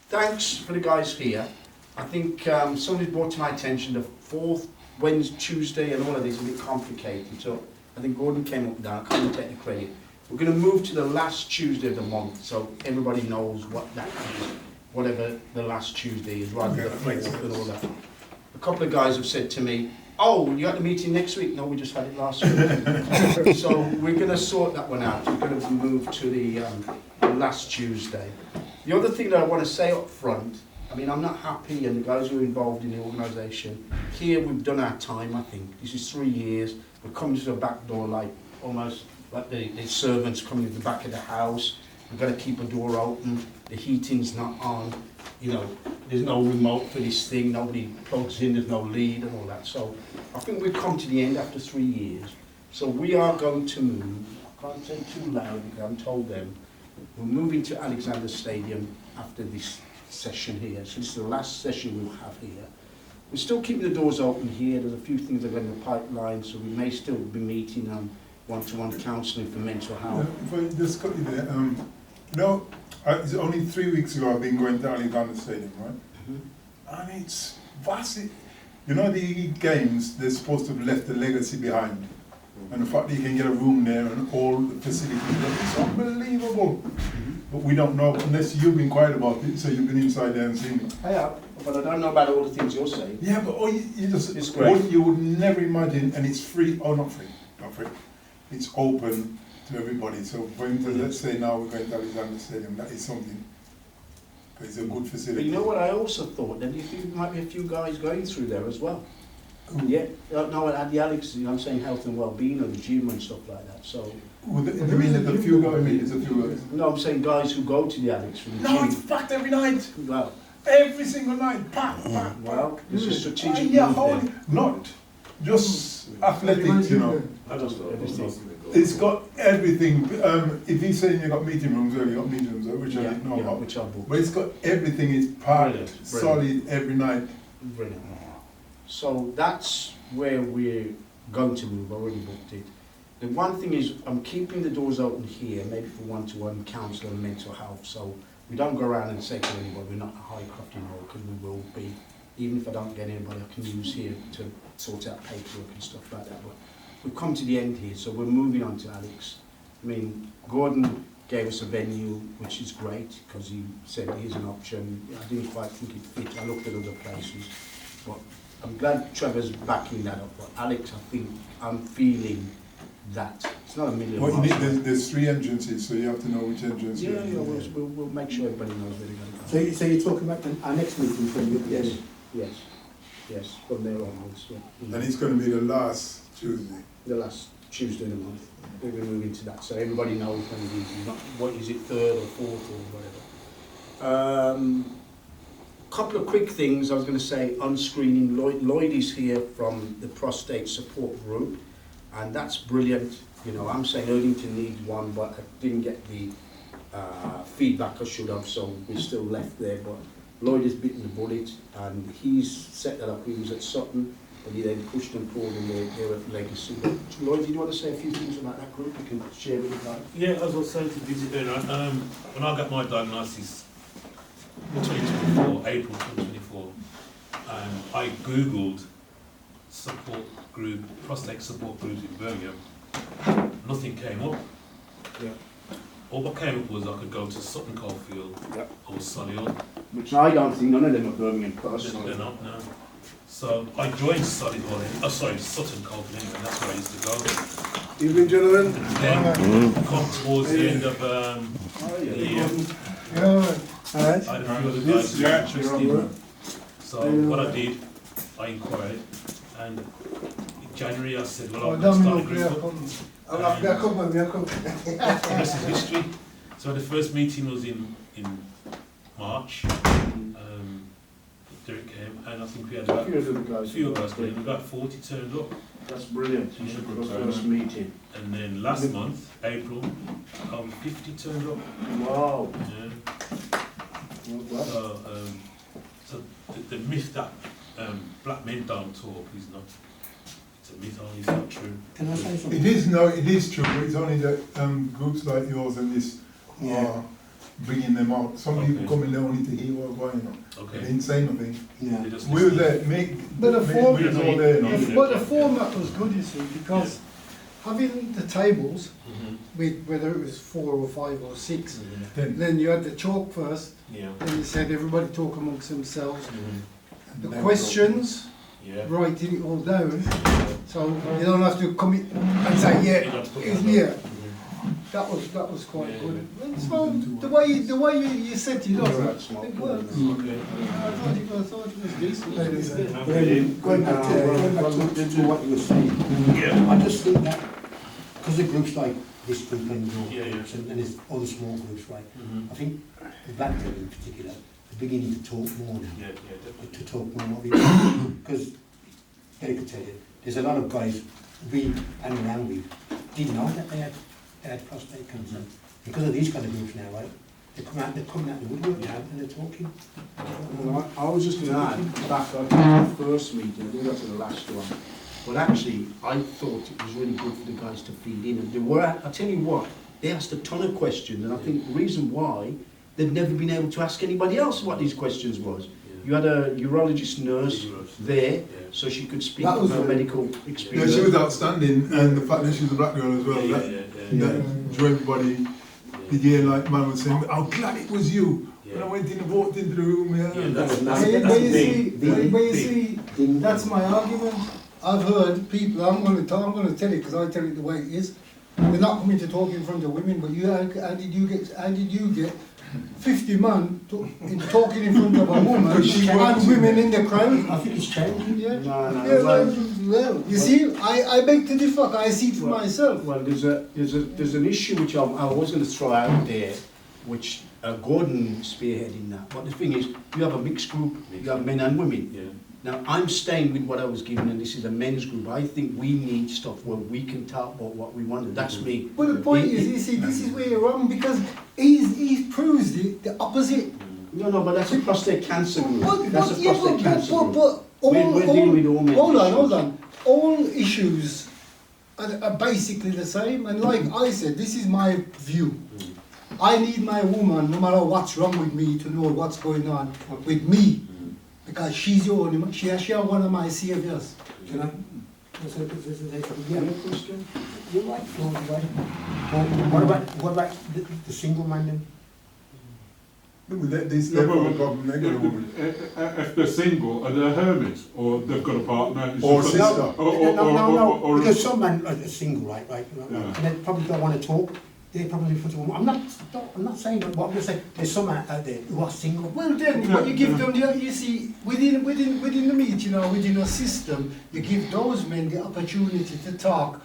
thanks for the guys here. I think somebody brought to my attention the 4th Wednesday, Tuesday and all of this is a bit complicated. So I think Gordon came up with that. I can't take the credit. We're going to move to the last Tuesday of the month so everybody knows what that is, whatever the last Tuesday is, rather than the 4th and all that. A couple of guys have said to me, oh, you got the meeting next week? No, we just had it last week. So we're going to sort that one out. We're going to move to the last Tuesday. The other thing that I want to say up front, I mean, I'm not happy, and the guys who are involved in the organisation, here we've done our time, I think. This is 3 years. We're coming to the back door like almost like the servants coming to the back of the house. We've got to keep a door open. The heating's not on. You know, there's no remote for this thing. Nobody plugs in. There's no lead and all that. So I think we've come to the end after 3 years. So we are going to move. I can't say too loud because I haven't told them. We're moving to Alexander Stadium after this session here. So this is the last session we'll have here. We're still keeping the doors open here. There's a few things that are in the pipeline, so we may still be meeting on one-to-one counselling for mental health. If I just cut you there, you know, it's only 3 weeks ago I've been going to Alexander Stadium, right? Mm-hmm. And it's vastly, you know, the games, they're supposed to have left a legacy behind. And the fact that you can get a room there and all the facilities, it's unbelievable. Mm-hmm. But we don't know, unless you've been quiet about it, so you've been inside there and seen it. I have, but I don't know about all the things you're saying. Yeah, but you just, it's great. What you would never imagine, and it's free, not free, it's open to everybody. So going to, let's say now we're going to Alexander Stadium, that is something. It's a good facility. But you know what I also thought? There might be a few guys going through there as well. Yeah, no, at the Alex, I'm saying health and well-being or the gym and stuff like that. So. You mean that the few guys? It's a few guys. No, I'm saying guys who go to the Alex for the gym. No, it's packed every night. Well, every single night, packed. Well, it's a strategic move. Not just athletics, you know. I just everything. It's got everything. If he's saying you got meeting rooms, you got meeting rooms, which I didn't know about. Which I booked. But it's got everything. It's packed, solid every night. Brilliant. So that's where we're going to move. I already booked it. The one thing is I'm keeping the doors open here, maybe for one-to-one counselling and mental health. So we don't go around and say to anybody, we're not a high-craft anymore, because we will be. Even if I don't get anybody, I can use here to sort out paperwork and stuff like that. But we've come to the end here, so we're moving on to Alex. I mean, Gordon gave us a venue, which is great, because he said here's an option. I didn't quite think it fit. I looked at other places. But I'm glad Trevor's backing that up. But Alex, I think I'm feeling that. It's not a million miles. There's 3 entrances, so you have to know which entrance. Yeah, we'll make sure everybody knows where they're going. So you're talking about our next meeting from you? Yes, from there onwards. Yeah. And it's going to be the last Tuesday. The last Tuesday of the month. We're moving to that, so everybody knows when it is. Not what is it, 3rd or 4th or whatever. Couple of quick things I was going to say on screening. Lloyd is here from the Prostate Support Group, and that's brilliant. You know, I'm saying Erdington needs one, but I didn't get the feedback I should have, so we're still left there. But Lloyd has bitten the bullet, and he's set that up. He was at Sutton, and he then pushed and pulled, and they're at Legacy. But Lloyd, do you want to say a few things about that group? You can share with the guys. Yeah, as I was saying to visit there, when I got my diagnosis, 2024, April 2024, I googled support group, prostate support groups in Birmingham. Nothing came up. Yeah. All what came up was I could go to Sutton Coldfield or Solihull. Which I don't think none of them are Birmingham personally. They're not, no. So I joined Solihull, Sutton Coldfield anyway, that's where I used to go. Evening, gentlemen. And then come towards the end of the year. I had a few other guys interested. So what I did, I inquired, and in January I said, well, I'm going to start the rest is history. So the first meeting was in March. Derek came, and I think we had about a few of us came. We got 40 turned up. That's brilliant. Yeah, For the first meeting. And then last month, April, 50 turned up. Wow. Yeah. So the myth that black men don't talk is not. It's a myth, only it's not true. Can I say something? It is true, but it's only that groups like yours and this are bringing them out. Some people Okay. come in there only to hear what's going on. Okay. They didn't say nothing. Yeah. They just We were listen. there, But the form- we was all there, you know. But the format was good, you see, because having the tables, Mhm. with whether it was 4 or 5 or 6, Then, then you had the chalk first, Yeah. then you said everybody talk amongst themselves. Mhm. The questions, Yeah. writing it all down, so you don't have to come in and say, You yeah, don't have to put it's that here. down. That was quite Yeah, good. So the way you set it up, You're out smart. it works. Mhm. Okay. I thought it was decent. But then going back to what you were saying, Yeah. I just think that, because the groups like this group and your Yeah, yeah. groups and there's other small groups, right? Mhm. I think the black group in particular are beginning to talk more now. Yeah, yeah, definitely. To talk more what we want. Because, Derek could tell you, there's a lot of guys we hang around with didn't know that they had prostate cancer. Because of these kind of groups now, right? They're coming out the woodwork now and they're talking. Well, I was just going to add, back on the first meeting, I think that's the last one, but actually, I thought it was really good for the guys to feed in. And they were, I tell you what, they asked a ton of questions, and I think the reason why, they've never been able to ask anybody else what these questions was. You had a urologist nurse there, so she could speak That was about really medical yeah, experience. she was outstanding, and the fact that she was a black girl as well, Yeah, that, yeah, yeah, that drew everybody. The year like man was saying, "I'm glad it was you." When I went in and walked into the room, Yeah, that's But you the see, thing. but you see, that's my argument. I've heard people, I'm going to tell it because I tell it the way it is. They're not coming to talk in front of women, but how did you get 50 men talking in front of a woman Because she and works in women in the crowd? I think it's changing. Yeah. No, no, Yeah, well, well, you see, I beg to differ. I see it for myself. Well, there's an issue which I was going to throw out there, which Gordon spearheading that. But the thing is, you have a mixed group, you have men and women. Yeah. Now, I'm staying with what I was given, and this is a men's group. I think we need stuff where we can talk about what we want. That's me. But the point is, you see, this is where you're wrong because he proves the opposite. No, but that's a prostate cancer group. But That's a prostate cancer group. all, We're dealing with all men's hold issues. on. All issues are basically the same. And like I said, this is my view. I need my woman, no matter what's wrong with me, to know what's going on with me. Because she's the only, she one of my saviors. Can I? Yeah, you're right, Flo, you're right. What about the single man then? This level of problem, they got a woman. If they're single, are they hermits, or they've got a partner? It's Or just- sister. No, because some men are single, right, Yeah. and they probably don't want to talk. They probably put a woman. I'm not saying that, but I'm just saying there's some out there who are single. Well then, but you give them you see, within the meet, within a system, you give those men the opportunity to talk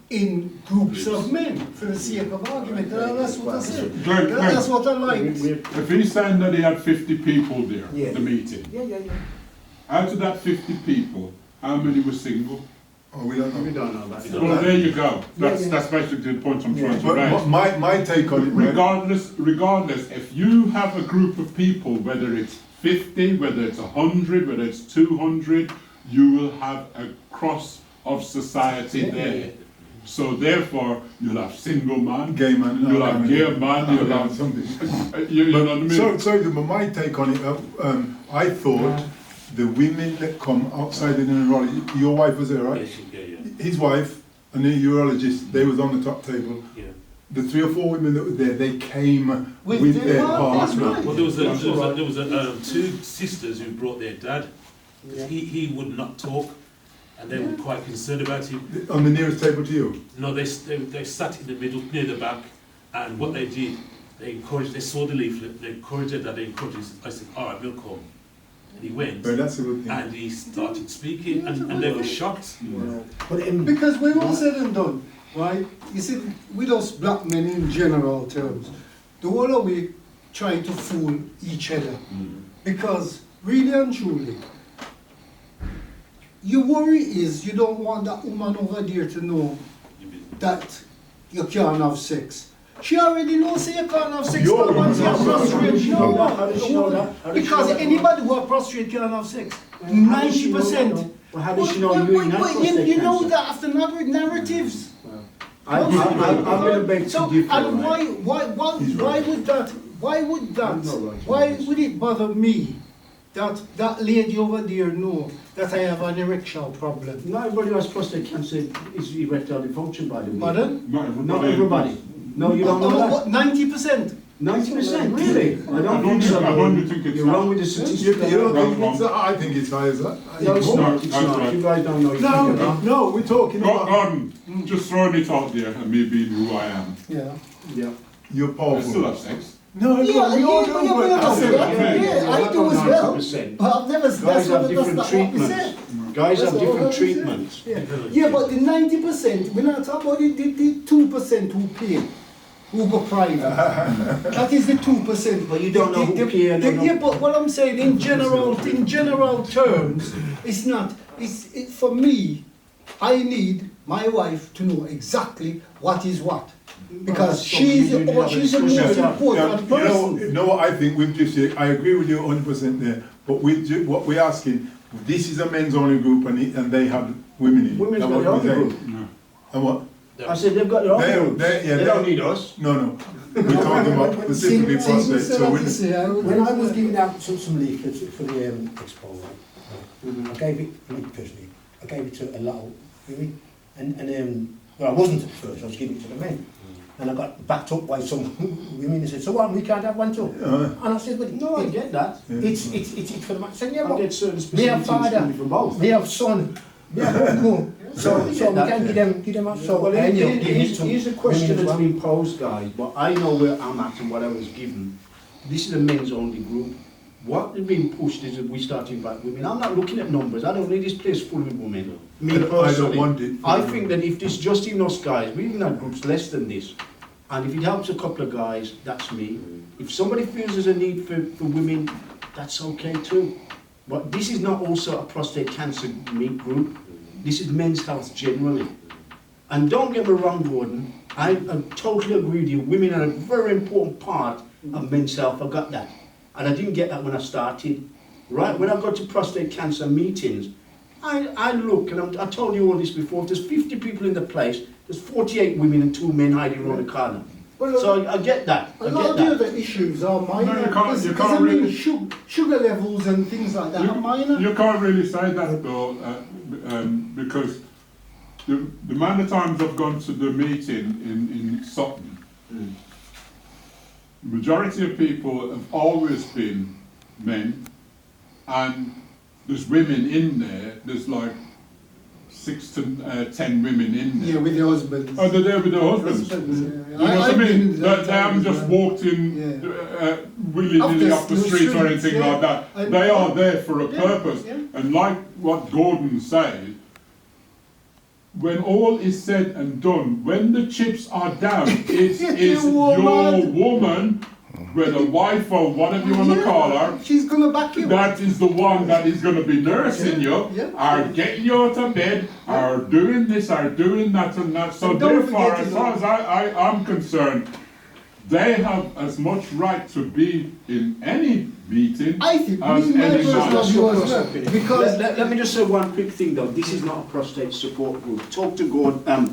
in groups of men for the sake of argument. That's what I said. Greg, That's what I liked. If he's saying that he had 50 people there Yeah. at the meeting, Yeah. out of that 50 people, how many were single? Oh, we don't We know. don't know about Yeah. Well, that. there you go. That's Yeah. that's basically the point I'm trying to But raise. my take on it, right? Regardless, if you have a group of people, whether it's 50, whether it's 100, whether it's 200, you will have a cross of society there. So therefore, you'll have single man, Gay man. you'll have gay man, you'll have something. you know what I mean? Sorry, but my take on it, I thought the women that come outside in the urology, your wife was there, right? Yeah. His wife and the urologist, they was on the top table. Yeah. The 3 or 4 women that were there, they came With with their their partners, partner. right. Well, there was two sisters who brought their dad. He would not talk, and they were quite concerned about him. On the nearest table to you. No, they sat in the middle, near the back, and what they did, they saw the leaflet, they encouraged their dad, they encouraged him. I said, all right, we'll come. And he went, But that's a good thing. and he started speaking, and they were shocked. But Because we're all said and done, right? You see, with us black men in general terms, the whole of we trying to fool each other. Because really and truly, your worry is you don't want that woman over there to know that you can't have sex. She already knows that you can't have sex. You're But once you have prostrate, she don't know. How does she know that? How does she Because know that? anybody who have prostrate can't have sex. How does she know that? 90%. Well, how does she know you ain't had prostate You know cancer? that after narratives. Well, I'm going to beg So, to differ. and right? why would that, why would it bother me that lady over there know that I have an erectile problem? Not everybody who has prostate cancer is erectile dysfunction, by the way. Pardon? Not everybody. No, you don't know that. What, 90%? 90%, really? I don't think so. I don't think it's You're wrong with the statistics. You don't That's think wrong. it's that? I think it's high as that. No, it's not. It's That's not. right. You guys don't know. You're No, thinking about- no, we're talking about. Gordon, just throwing it out there and me being who I am. Yeah. Yeah. You're I powerful. still have sex. No, Yeah, we all do, yeah, but yeah, yeah, yeah, I do as well. 90%. But I've never, Guys that's have what different what we treatments. said. Guys have That's all different we said. treatments. Yeah, but the 90%, we're not talking about the 2% who pay, who go private. That is the 2%. But you don't know who pay and don't know- Yeah, but what I'm saying in general terms, it's not, for me, I need my wife to know exactly what is what. Because she's the most important person. You know what I think we've just said, I agree with you 100% there, but what we're asking, this is a men's only group and they have women in it. Women's That's got what their we're own saying. group. And what? I said they've got their own groups. They don't need us. No. We're talking about specifically prostate, so When I was giving out some leaflets for the expo, right, I gave it, me personally, I gave it to a lot of women, and well, I wasn't at first, I was giving it to the men. And I got backed up by some women and said, so what, we can't have one too? And I said, well, No, I get that. it's for the man. I said, yeah, I but get certain we specific have things father, coming from both. we have son, we have uncle, so we can give them up. So Well, and you give it here's to a question women as that's well. been posed, guys, but I know where I'm at and what I was given. This is a men's only group. What is being pushed is that we start to invite women. I'm not looking at numbers. I don't need this place full of women. Me I don't personally, want it. I think that if this just in us guys, we even have groups less than this, and if it helps a couple of guys, that's me. If somebody feels there's a need for women, that's okay too. But this is not also a prostate cancer meet group. This is men's health generally. And don't get me wrong, Gordon, I totally agree with you. Women are a very important part of men's health. I got that. And I didn't get that when I started. Right, when I got to prostate cancer meetings, I look, and I told you all this before, if there's 50 people in the place, there's 48 women and 2 men hiding around the corner. Well, So I get that. a lot of the other issues are minor. No, you because can't I mean, really- sugar levels and things like that are minor. You can't really say that though, because the amount of times I've gone to the meeting in Sutton, majority of people have always been men, and there's women in there. There's like 6 to 10 women in there. Yeah, with your husbands. Oh, they're there with their husbands. Husbands, yeah. You know what I mean? They haven't just walked in willy-nilly Off off the the street or streets, anything yeah. like that. And- They are there for a Yeah, purpose. yeah. And like what Gordon said, when all is said and done, when the chips are down, it is your woman, whether wife or whatever you want to call her, She's gonna back you. that is the one that is going to be nursing you, Yeah. are getting you out of bed, are doing this, are doing that and that. So And don't therefore, forget as far as I'm concerned, they have as much right to be in any meeting I think as me, my any personal man. view as well. Because Let me just say one quick thing though. This is not a prostate support group. Talk to God, Yeah,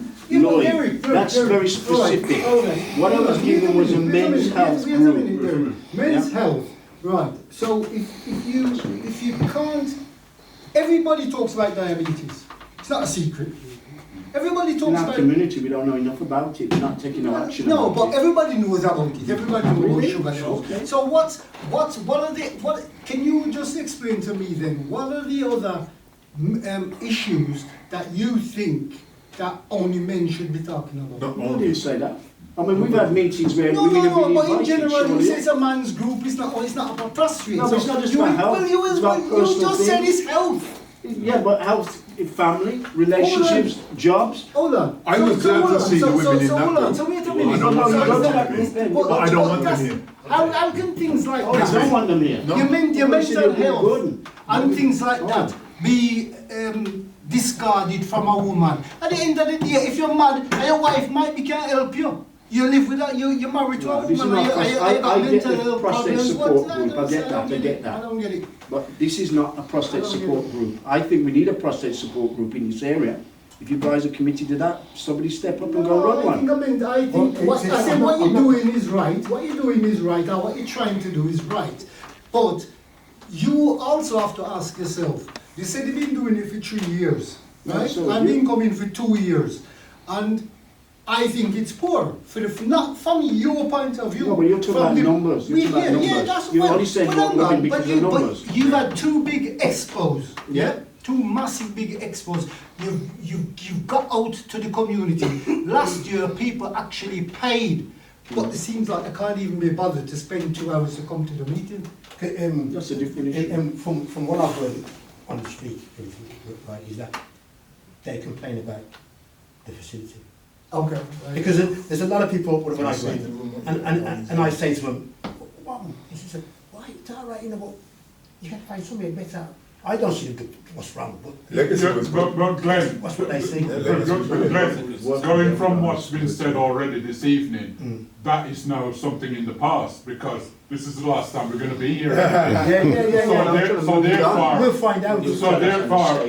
but Lloyd. Derek, That's very specific. All right. What I was given was a men's health group. Derek. Men's Yeah. health, right. So if you can't, everybody talks about diabetes. It's not a secret. Everybody In talks our about community, we don't know enough about it. We're not taking no action. No, about but it. everybody knows about it. Everybody knows about Really? sugar levels. Okay. So what can you just explain to me then? What are the other issues that you think that only men should be talking about? I didn't say that. I mean, we've had meetings where No, women have been but in invited, general, surely. you say it's a man's group. It's not about prostrate. No, but it's not just you, about health, Well, you, it's about you personal just said things. it's health. Yeah, but health, family, relationships, jobs. Hold on. I was glad hold to on. see the women in so that hold on. group. So wait a I minute. don't want So- them so- in that group then. but- I don't want them that's- here. How can things like Oh, I that? don't want them here. No. Your Nobody mental said they were health good. and things like Oh. that be discarded from a woman. At the end of the day, if you're mad and your wife might be can't help you, you live without you're married to No, a this is woman. not and you got I get mental the health prostate problems. support What's that? group. I get that. I get I that. don't get it. But this is not a prostate I don't support group. I think we need a prostate support group in this area. If you guys are committed to that, somebody step up and go run one. I think what you're doing is right. What you're doing is right, and what you're trying to do is right. But you also have to ask yourself. You said you've been doing it for 3 years, right? So I've been coming for 2 years, and I think it's poor. Not from your point of view. No, but you're talking about numbers. You're talking about numbers. That's You well, only said but you're hang on, running because of numbers. But you've had 2 big expos, Yeah. 2 massive big expos. You've got out to the community. Last year, people actually paid, but it seems like they can't even be bothered to spend 2 hours to come to the meeting. That's a different issue. From what I've heard on the street, right, is that they complain about the facility. Okay. Right. Because there's a lot of people when I go in, and I say to them, "Wow," he says, "Why it's all right, you know, but you can find something better." I don't see what's wrong, but But Glenn, that's what they say. Glenn, going from what's been said already this evening, that is now something in the past, because this is the last time we're going to be here. So therefore, We'll find out. So therefore,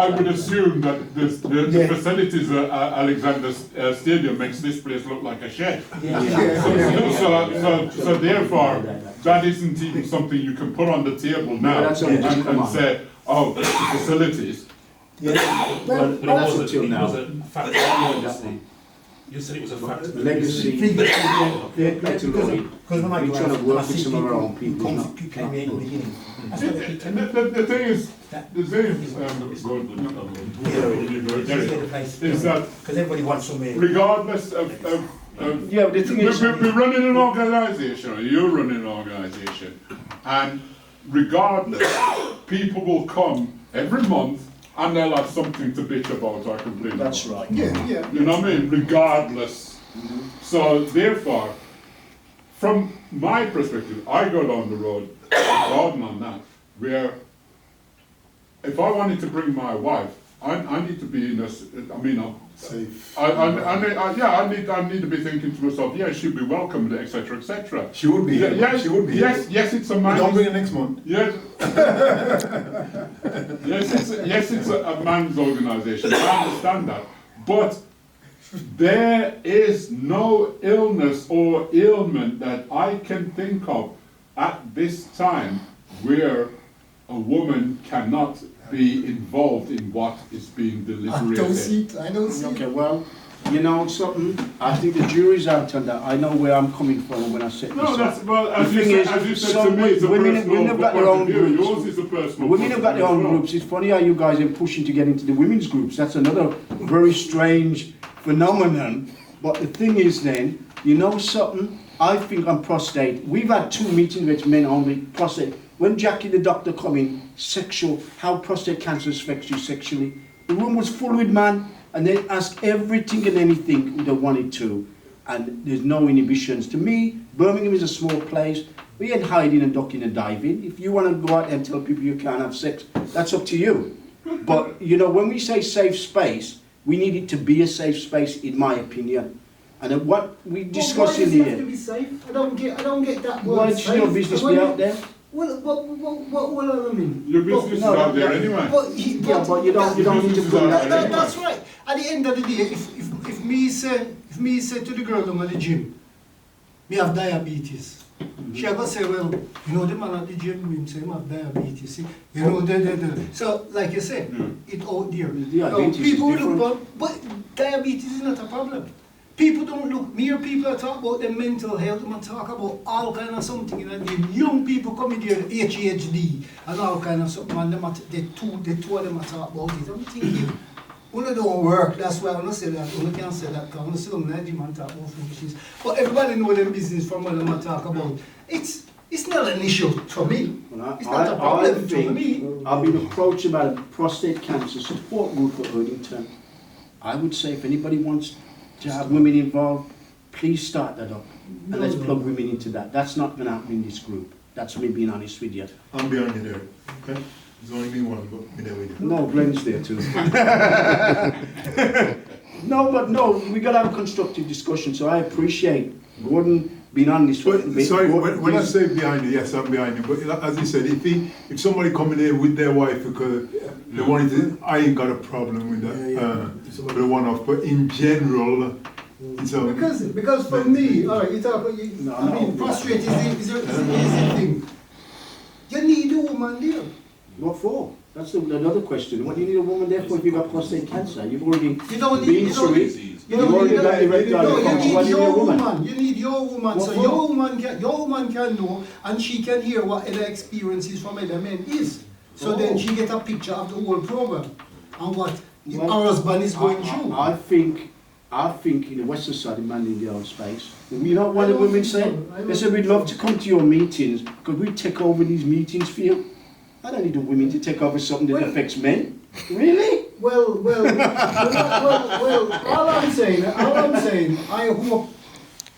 I would assume that the facilities at Alexander Stadium makes this place look like a shed. So therefore, that isn't even something you can put on the table now and say, oh, the facilities. But it was a fact. You said it was a fact. Legacy. Because when I We're go trying out to and work I with see some of our own people people. who came in at the beginning, that's what they keep telling me. The thing is, is that Because everybody wants somewhere. regardless of Yeah, but the thing is, we're running an organisation, or you're running an organisation, and regardless, people will come every month and they'll have something to bitch about or complain about. that's right. Yeah. You know what I mean? Regardless. So therefore, from my perspective, I go down the road, garden on that, where if I wanted to bring my wife, I need to be in a, Safe. I need to be thinking to myself, yeah, she'll be welcomed, etc., etc. She would be. Yes, She would be. yes, it's a But man. don't bring her next month. Yes. yes, it's a man's organisation. I understand that, but there is no illness or ailment that I can think of at this time where a woman cannot be involved in what is being deliberated. I don't see Okay, it. well, you know something? I think the jury's out on that. I know where I'm coming from when I set this No, up. that's well. As The you thing said, is, to me, it's a women personal have got their point own of view. groups. Yours is a personal. Women point have of got their view own as well. groups. It's funny how you guys are pushing to get into the women's groups. That's another very strange phenomenon. But the thing is then, you know something? I think on prostate, we've had 2 meetings with men only, prostate. When Jackie the doctor come in, how prostate cancer affects you sexually. The room was full with men, and they ask everything and anything they wanted to. And there's no inhibitions. To me, Birmingham is a small place. We ain't hiding and ducking and diving. If you want to go out and tell people you can't have sex, that's up to you. But, you know, when we say safe space, we need it to be a safe space, in my opinion. And what we discussed in the Why does it have to end. be safe? I don't get that word Why should safe. your business be out there? What I mean? Your business is out there anyway. But you don't need to put that. That's right. At the end of the day, if me say to the girl at the gym, me have diabetes. She go say, well, you know the man at the gym, him say him have diabetes. See? You know so like you said, it out there. Diabetes People is different. look, but diabetes is not a problem. People don't look, mere people are talk about their mental health, and talk about all kind of something, you know, the young people coming there, ADHD, and all kind of something, and the two of them are talk about it. I'm thinking, when don't work, that's why I don't say that, I can't say that, because I sit down in the gym and talk about foolishness. But everybody know their business from what they talk about. It's not an issue to me. It's not a problem to me. I've been approached about a prostate cancer support group for Erdington. I would say if anybody wants to have women involved, please start that up. And let's plug women into that. That's not going to happen in this group. That's me being honest with you. I'm behind you there. Okay? There's only me one, but me there with you. No, Glenn's there too. No, we got to have a constructive discussion. So I appreciate Gordon being honest. Sorry, when I say behind you, yes, I'm behind you. But as he said, if somebody coming here with their wife, because The one is, I ain't got a problem with that, with the one-off, but in general, it's a... Because for me, all right, prostrate is the thing. You need a woman there. What for? That's another question. What do you need a woman there for if you've got prostate cancer? You've already You don't been need, through it. You've already got erectile dysfunction. Why do you need a woman? You need your woman. What So for? your woman can know, and she can hear what other experiences from other men is. So then she get a picture of the whole program and what her husband is going through. I think in the Western side, the man in their own space. You know what the women say? They say, we'd love to come to your meetings because we take over these meetings for you. I don't need the women to take over something that affects men. Really? Well, all I'm saying, I hope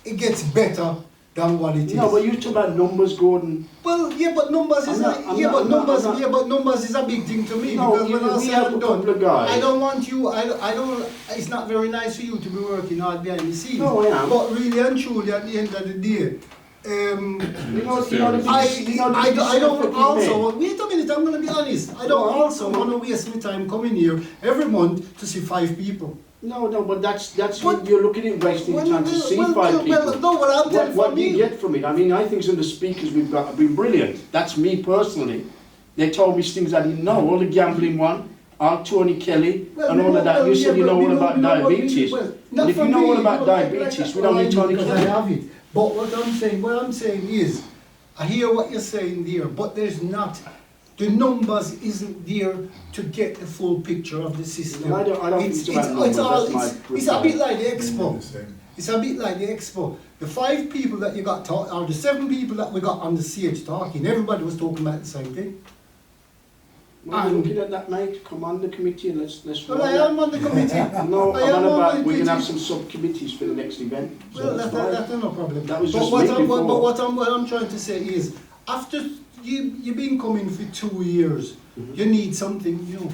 it gets better than what it is. No, but you talk about numbers, Gordon. Well, yeah, but numbers is numbers is a big thing to me, No, because when I we say have I'm a done, couple of guys. I don't want you. I don't. It's not very nice for you to be working hard behind the scenes. No, I am. But really and truly, at the end of the day, I don't also. Wait a minute. I'm going to be honest. I don't also want to waste my time coming here every month to see 5 people. No, but that's what you're looking at, wasting your time to see 5 people. Well, no, what I'm telling What do you get from it? I mean, I think some of the speakers we've got have been brilliant. That's me personally. They told me things I didn't know. All the gambling one, Tony Kelly, and all of that. You said you know all about diabetes. And if you know all about diabetes, we don't need Tony because Kelly. I have it. But what I'm saying is, I hear what you're saying there, but there's not. The numbers isn't there to get the full picture of the system. No, I don't think it's about numbers. It's a bit like the expo. It's a bit like the expo. The 5 people that you got talk, or the 7 people that we got on the stage talking, everybody was talking about the same thing. Well, you're looking at that, mate. Come on the committee and let's Well, I am on the committee. No, I am I'm on about the we're going to have committee. some subcommittees for the next event. So Well, that's fine. that's no problem. That was But just what me I'm, before. but what I'm trying to say is, after you've been coming for 2 years, you need something new.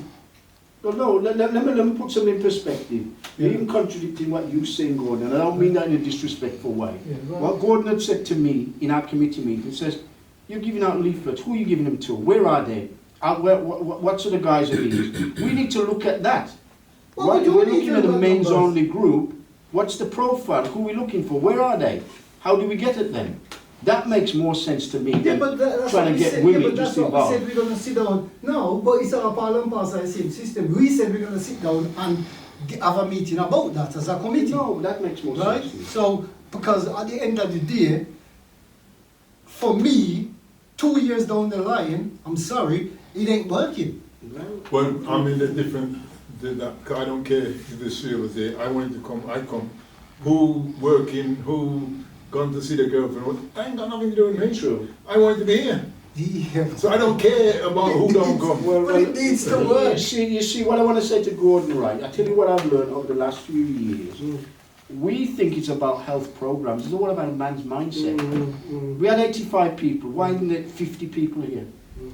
Well, no, let me put something in perspective. You're even contradicting what you're saying, Gordon, and I don't mean that in a disrespectful way. Yeah, right. What Gordon had said to me in our committee meeting says, you're giving out leaflets, who are you giving them to? Where are they? What sort of guys are these? We need to look at that. Well, We're looking need at to a look at men's numbers. only group. What's the profile? Who are we looking for? Where are they? How do we get at them? That makes more sense to me Yeah, than but that's trying what to we get said. women Yeah, but that's just what we involved. said we're going to sit down. No, but it's all part and parcel of the same system. We said we're going to sit down and have a meeting about that as a committee. No, that makes more Right? sense to me. So, because at the end of the day, for me, 2 years down the line, I'm sorry, it ain't working. Well, I'm in a different, I don't care if the 3 was there, I wanted to come, I come. Who working, who gone to see the girlfriend, I ain't got nothing to do with me. True. I wanted to be here. Yeah. So I don't care about who don't come. But it needs to work. You see, what I want to say to Gordon, right? I tell you what I've learned over the last few years. We think it's about health programs. It's all about a man's mindset. We had 85 people. Why isn't there 50 people here?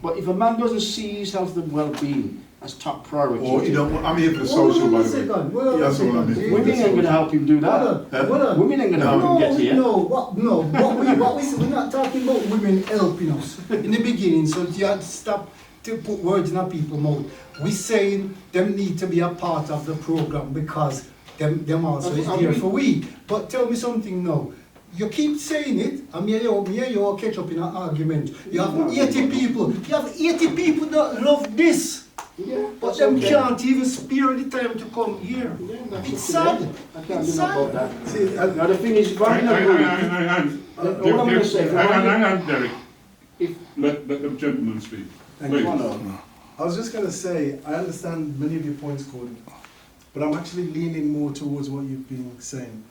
But if a man doesn't see his health and well-being as top priority, Or, you know, I'm here for the social, by the way. That's all I'm here for. women ain't going to help him do that. Women ain't going to help him get here. We're not talking about women helping us in the beginning, so you have to stop to put words in our people's mouth. We're saying them need to be a part of the program because them also is there for we. But tell me something now. You keep saying it, and me and you catch up in an argument. You have 80 people. You have 80 people that love this. Yeah, But them can't even spare the time to come here. It's sad. I can't It's do nothing about sad. that. See, Now the thing is, if I'm in a group, all I'm going to say, if I'm in a- Hang on, Derek. if Let the gentleman speak. Thank Please. you. Come on, I was just going to say, I understand many of your points, Gordon, but I'm actually leaning more towards what you've been saying.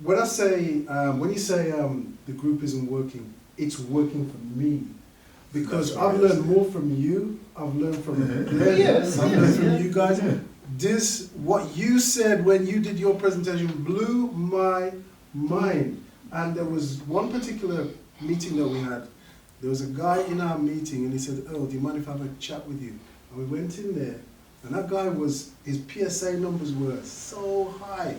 When I say, when you say the group isn't working, it's working for me. Because That's right. I've learned more from you, I've learned from Yes, I've learned yes, from yeah. you guys. This, what you said when you did your presentation blew my mind. And there was one particular meeting that we had. There was a guy in our meeting and he said, "Oh, do you mind if I have a chat with you?" And we went in there and that guy was, his PSA numbers were so high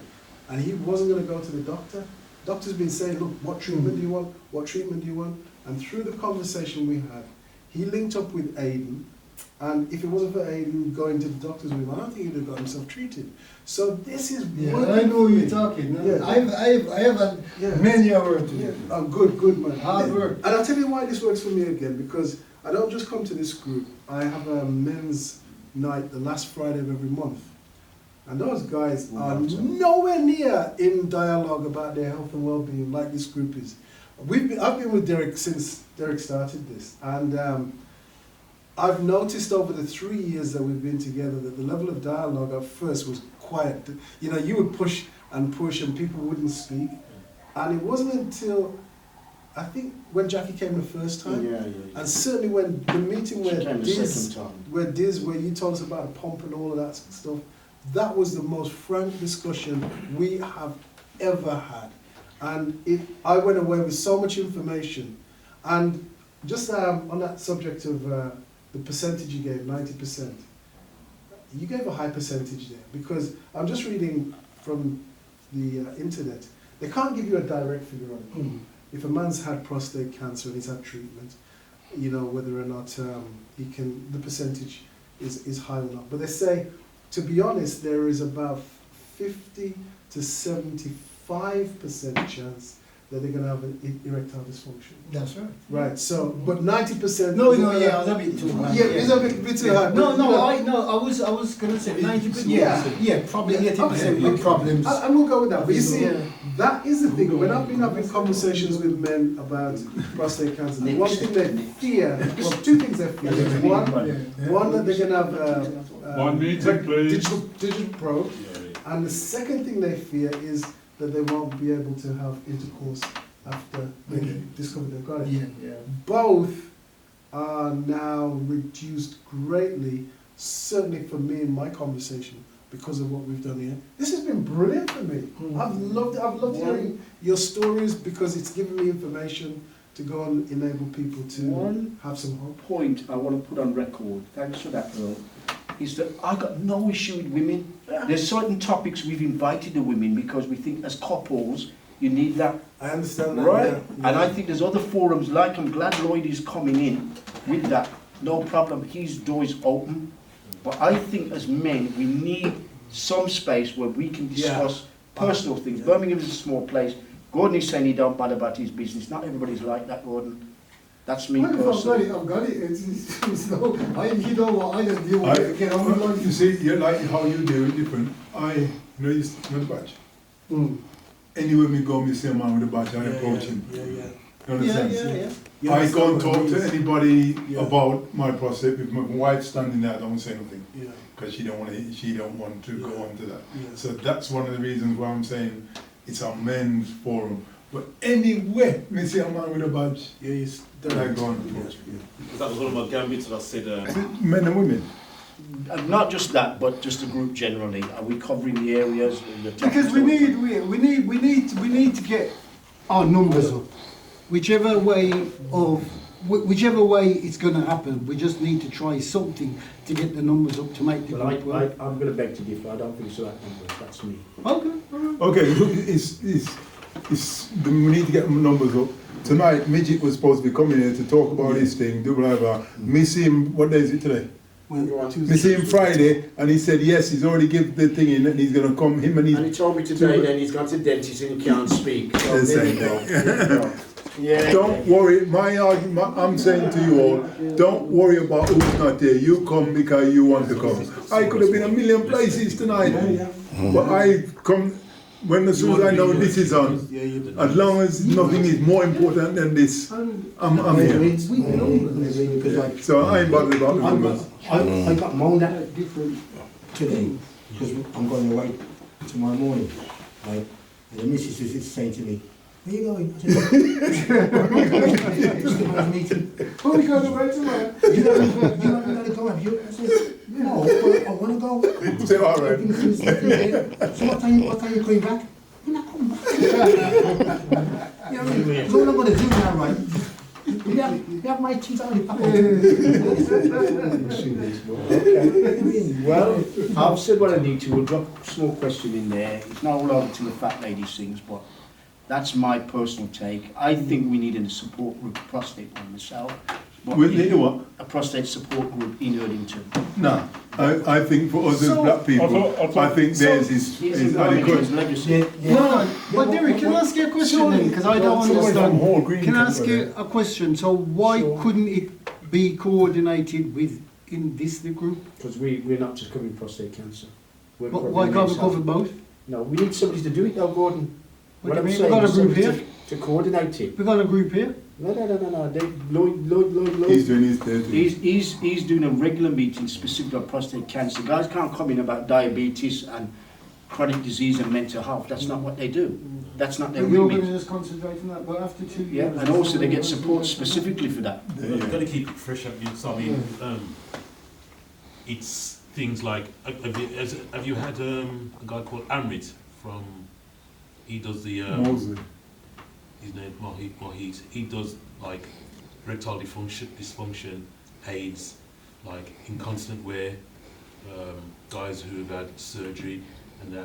and he wasn't going to go to the doctor. Doctor's been saying, "Look, what treatment do you want? What treatment do you want?" And through the conversation we had, he linked up with Aiden And if it wasn't for Aiden going to the doctor's room, I don't think he'd have got himself treated. So this is Yeah, working I know for me. you're talking. Yeah. I have a Yeah. many hours to Yeah. do. Oh, good man. Hard work. And I'll tell you why this works for me again, because I don't just come to this group. I have a men's night the last Friday of every month. And those guys are nowhere near in dialogue about their health and well-being like this group is. I've been with Derek since Derek started this, and I've noticed over the 3 years that we've been together that the level of dialogue at first was quiet. You know, you would push and people wouldn't speak. And it wasn't until, I think, when Jackie came the first time, and certainly when the meeting where where you told us about a pump and all of that stuff, that was the most frank discussion we have ever had. And I went away with so much information. And just on that subject of the percentage you gave, 90%, you gave a high percentage there, because I'm just reading from the internet. They can't give you a direct figure on it. If a man's had prostate cancer and he's had treatment, you know, whether or not he can, the percentage is high or not. But they say, to be honest, there is about 50 to 75% chance that they're going to have an erectile dysfunction. That's right. Right, so, but 90%... No, yeah, that'd be too high. Yeah, it's a bit too high. I was gonna say 90%. Yeah, probably 80% with problems. And we'll go with that. But you see, that is the thing. When I've been having conversations with men about prostate cancer, the one thing they fear, well, two things they fear. One that they're going to have One meeting, please. digital probe. And the second thing they fear is that they won't be able to have intercourse after they discover they've got it. Yeah. Both are now reduced greatly, certainly for me in my conversation, because of what we've done here. This has been brilliant for me. I've loved hearing your stories, because it's given me information to go and enable people to have some hope. Point I want to put on record, thanks for that, Earl, is that I got no issue with women. There's certain topics we've invited the women because we think as couples you need that. I understand that. Right? Yeah. And I think there's other forums, like I'm glad Lloyd is coming in with that. No problem, his door is open. But I think as men we need some space where we can discuss personal things. Birmingham is a small place. Gordon is saying he don't bother about his business. Not everybody's like that, Gordon. That's me personally. I've got it. It's no, you know what, I just deal with it. Get on with life. You see, you're like how you do it different. You know the badge. Anywhere we go, we see a man with a badge, I approach him. You understand? You I understand can't what talk it to means? anybody about my prostate. If my wife's standing there, I don't say nothing, Yeah. because she don't want to go on to that. Yeah. So that's one of the reasons why I'm saying it's a men's forum. But anywhere we see a man with a badge, I go and approach him. That was one of my gambits that I said. Men and women. Not just that, but just the group generally. Are we covering the areas? Because we need to get our numbers up. Whichever way it's going to happen, we just need to try something to get the numbers up to make the group work. I'm going to beg to differ. I don't think so. That's me. Okay. Okay, we need to get the numbers up. Tonight, Midget was supposed to be coming here to talk about this thing, do whatever. Me see him, what day is it today? Me see him Friday, and he said yes, he's already given the thing in, and he's going to come, him and And he told me today then he's gone to the dentist and he can't speak. So there you go. There you go. Yeah. Don't worry, my argument, I'm saying to you all, don't worry about who's not there. You come because you want to come. I could have been a million places tonight, but I come as soon as I know this is on. As long as nothing is more important than this, I'm here. So I ain't bothered about the numbers. I got moaned at different today, because I'm going away tomorrow morning, right? And the missus is saying to me, where are you going? I said, I'm meeting. Oh, we got away tomorrow. You're not going to go, have you? I said, no, but I want to go. Say, all right. So what time are you coming back? I'm not coming back. You know what I mean? So what I'm going to do now, right? You have my teeth already packed. Well, I've said what I need to. We'll drop a small question in there. It's not all over to the fat ladies things, but that's my personal take. I think we need a support group, prostate by myself. With the what? A prostate support group in Erdington. No, I think for us as So- black people, I think theirs He's is environmental adequate. legislation. No, but Derek, can I ask you a question then? Because I don't understand. Can I ask you a question? So why couldn't it be coordinated with in this the group? Because we're not just covering prostate cancer. We're But covering why can't we men's health. cover both? No, we need somebody to do it though, Gordon. What do you I'm mean? saying We've got a is group somebody here. to coordinate it. We got a group here. No. Lloyd. He's doing his dirty. He's doing a regular meeting specific on prostate cancer. Guys can't come in about diabetes and chronic disease and mental health. That's not what they do. That's not their But you're going remit. to just concentrate on that. But after 2 years, Yeah, and also they get support specifically for that. You've got to keep it fresh, haven't you? So I mean, it's things like, have you had a guy called Amrit from, he does the, Mosley. his name Mohit, he does like erectile dysfunction, AIDS, like incontinent wear, guys who have had surgery, and they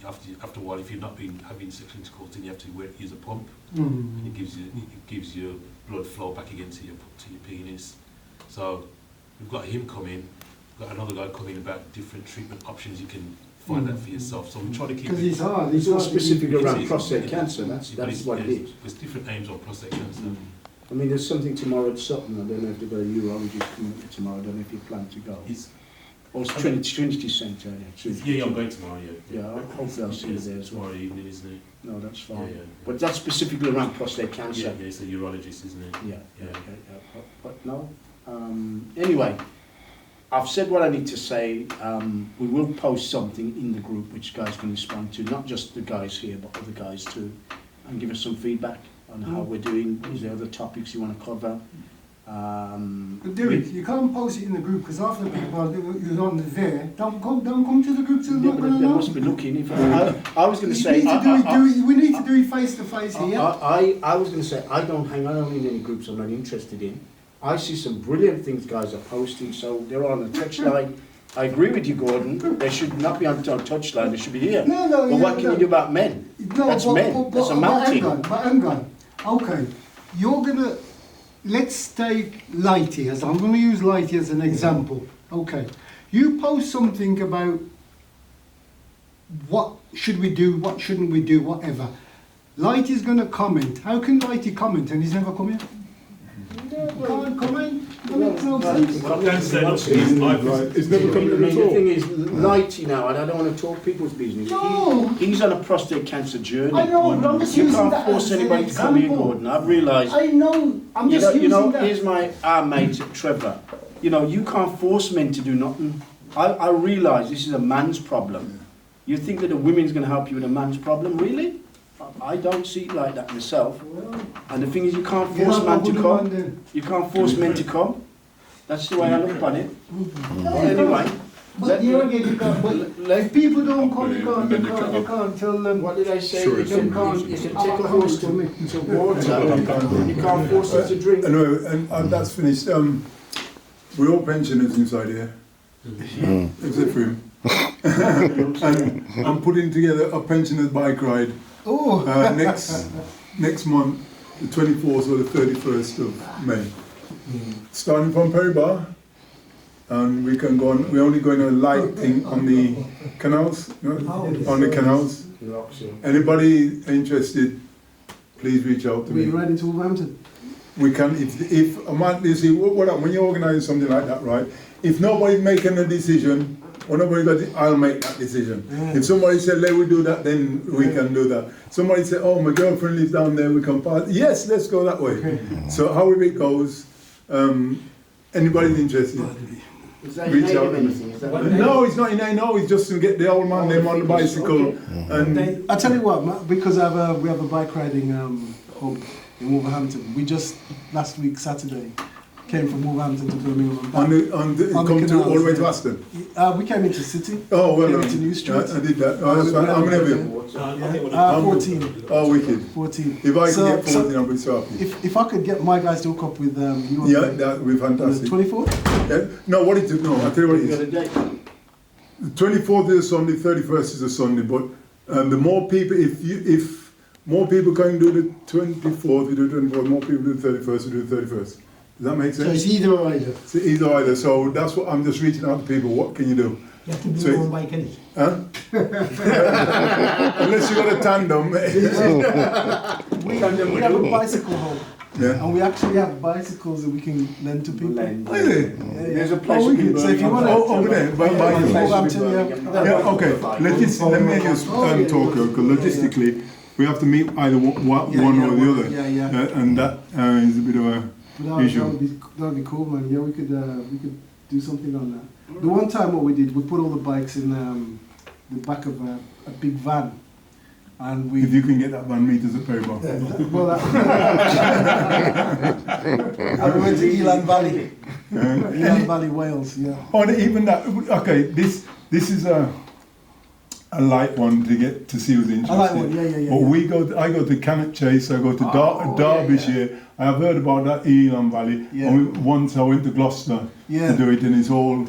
after a while, if you've not been having sexual intercourse, then you have to use a pump, and it gives you blood flow back again to your penis. So we've got him coming, got another guy coming about different treatment options. You can find that for yourself. So we try to keep because it. it's hard. It's all hard to specific keep- around is, prostate it cancer. is. That's But it's- what it is. There's different names on prostate cancer. I mean, there's something tomorrow at Sutton. I don't know if they've got a urologist coming for tomorrow. I don't know if you plan to go. It's, Or it's Trinity Centre. yeah, I'm going tomorrow. Yeah. Yeah, hopefully I'll see you there as well. Tomorrow evening, isn't it? No, that's Yeah, fine. yeah. But that's specifically around prostate Yeah, cancer. yeah, it's a urologist, isn't it? Yeah, Yeah. But no. Anyway, I've said what I need to say. We will post something in the group which guys can respond to, not just the guys here, but other guys too, and give us some feedback on how we're doing. Is there other topics you want to cover? But Derek, you can't post it in the group because half the people who's on there don't come to the group. So Yeah, they're not but going to they know. must be looking. If I was going to say, We need to do it face to face here. I was going to say, I don't hang on in any groups I'm not interested in. I see some brilliant things guys are posting, so they're on the touchline. I agree with you, Gordon. They should not be on the touchline, they should be here. No, But what can you do about men? That's men. That's a mountain. But hang on. Okay, you're gonna. Let's take Lighty as I'm going to use Lighty as an example. Okay, you post something about what should we do, what shouldn't we do, whatever. Lighty's going to comment. How can Lighty comment and he's never come here? He can't comment. That makes no sense. What I can say is, It's never I coming mean, at the all. thing is, Lighty now, and I don't want to talk people's business. No. He's on a prostate cancer journey. I know, but I'm just You using can't that force as an anybody to come here, example. Gordon. I've realised. I know. I'm You just know, using that. here's our mate Trevor. You know, you can't force men to do nothing. I realise this is a man's problem. You think that a woman's going to help you with a man's problem? Really? I don't see it like that myself. And the thing is, you can't force man to come. You can't force men to come. That's the way I look on it. But anyway, But here again, you can't. But if people don't come, you can't tell them. what did I say? Sure, You can take a horse to water. You can't force them to drink. Anyway, and that's finished. We're all pensioners inside here, except for him. And I'm putting together a pensioners bike ride Oh. next month, the 24th or the 31st of May. Starting from Perry Bar, and we can go on. We're only going to light thing on the canals, on the canals. Anybody interested, please reach out to We're me. riding to Wolverhampton. We can, if a man, you see, what when you organise something like that, right? If nobody's making a decision, or nobody got it, I'll make that decision. If somebody said, let we do that, then we can do that. Somebody said, oh, my girlfriend lives down there, we can pass. Yes, let's go that way. So however it goes, anybody interested, Is that reach your out name to or me. anything? Is that No, it's not in there, no, it's just to get the old man them on the bicycle. And I tell you what, because we have a bike riding hub in Wolverhampton. We just last week Saturday came from Wolverhampton to Birmingham and back. on the On the come to canals, all the way to yeah. Aston. We came into City. Oh, well Came done. into New Street. I did that. Oh, that's fine. How many of you? Yeah. 14. Oh, wicked. 14. If I So- can get 14, so I'll be so happy. if I could get my guys to hook up with you on Yeah, the, that would be on the fantastic. 24th. Yeah. No, what it is, no, I'll tell you what it You got is. a date? The 24th is a Sunday, 31st is a Sunday, but the more people, if more people can do the 24th, we do the 24th, more people do the 31st, we do the 31st. Does that make So sense? it's either or either. It's either either. So that's what I'm just reaching out to people. What can you do? You have to bring So your it's- own bike, innit? Huh? Unless you got a tandem. We have a bicycle home, Yeah. and we actually have bicycles that we can lend to people. Really? There's a Oh, place we in can- so if you Birmingham. wanna- Over there, by you. Wolverhampton, Yeah, okay. Let me hear you talk, because logistically, we have to meet either one or the other. Yeah. And that is a bit of a issue. That would be cool, man. Yeah, we could do something on that. The one time what we did, we put all the bikes in the back of a big van, and we. If you can get that van meters at Peribon. Well, and we went to Elan Valley, Elan Valley, Wales. Yeah. Or even that, okay, this is a light one to get to see who's interested. I like one. Yeah. But I go to Cannock Chase, I go to Derbyshire. I have heard about that Elan Valley. Yeah. And once I went to Gloucester to do it, and it's all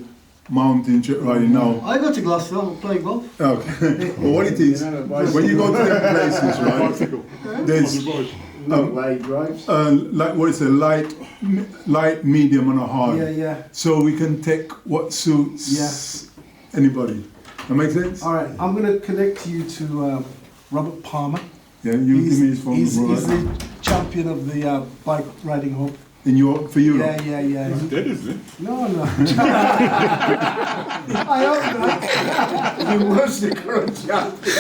mountain riding now. I go to Gloucester, I'll play golf. Okay. Well, what it is, when you go to them places, right, there's like what is a light, medium, and a hard. Yeah. So we can take what suits anybody. That makes sense? All right, I'm gonna connect you to Robert Palmer. Yeah, you give me his phone He's number. the champion of the bike riding hub. For you. Yeah. He's dead, isn't it? No. I hope not. He was the current champion.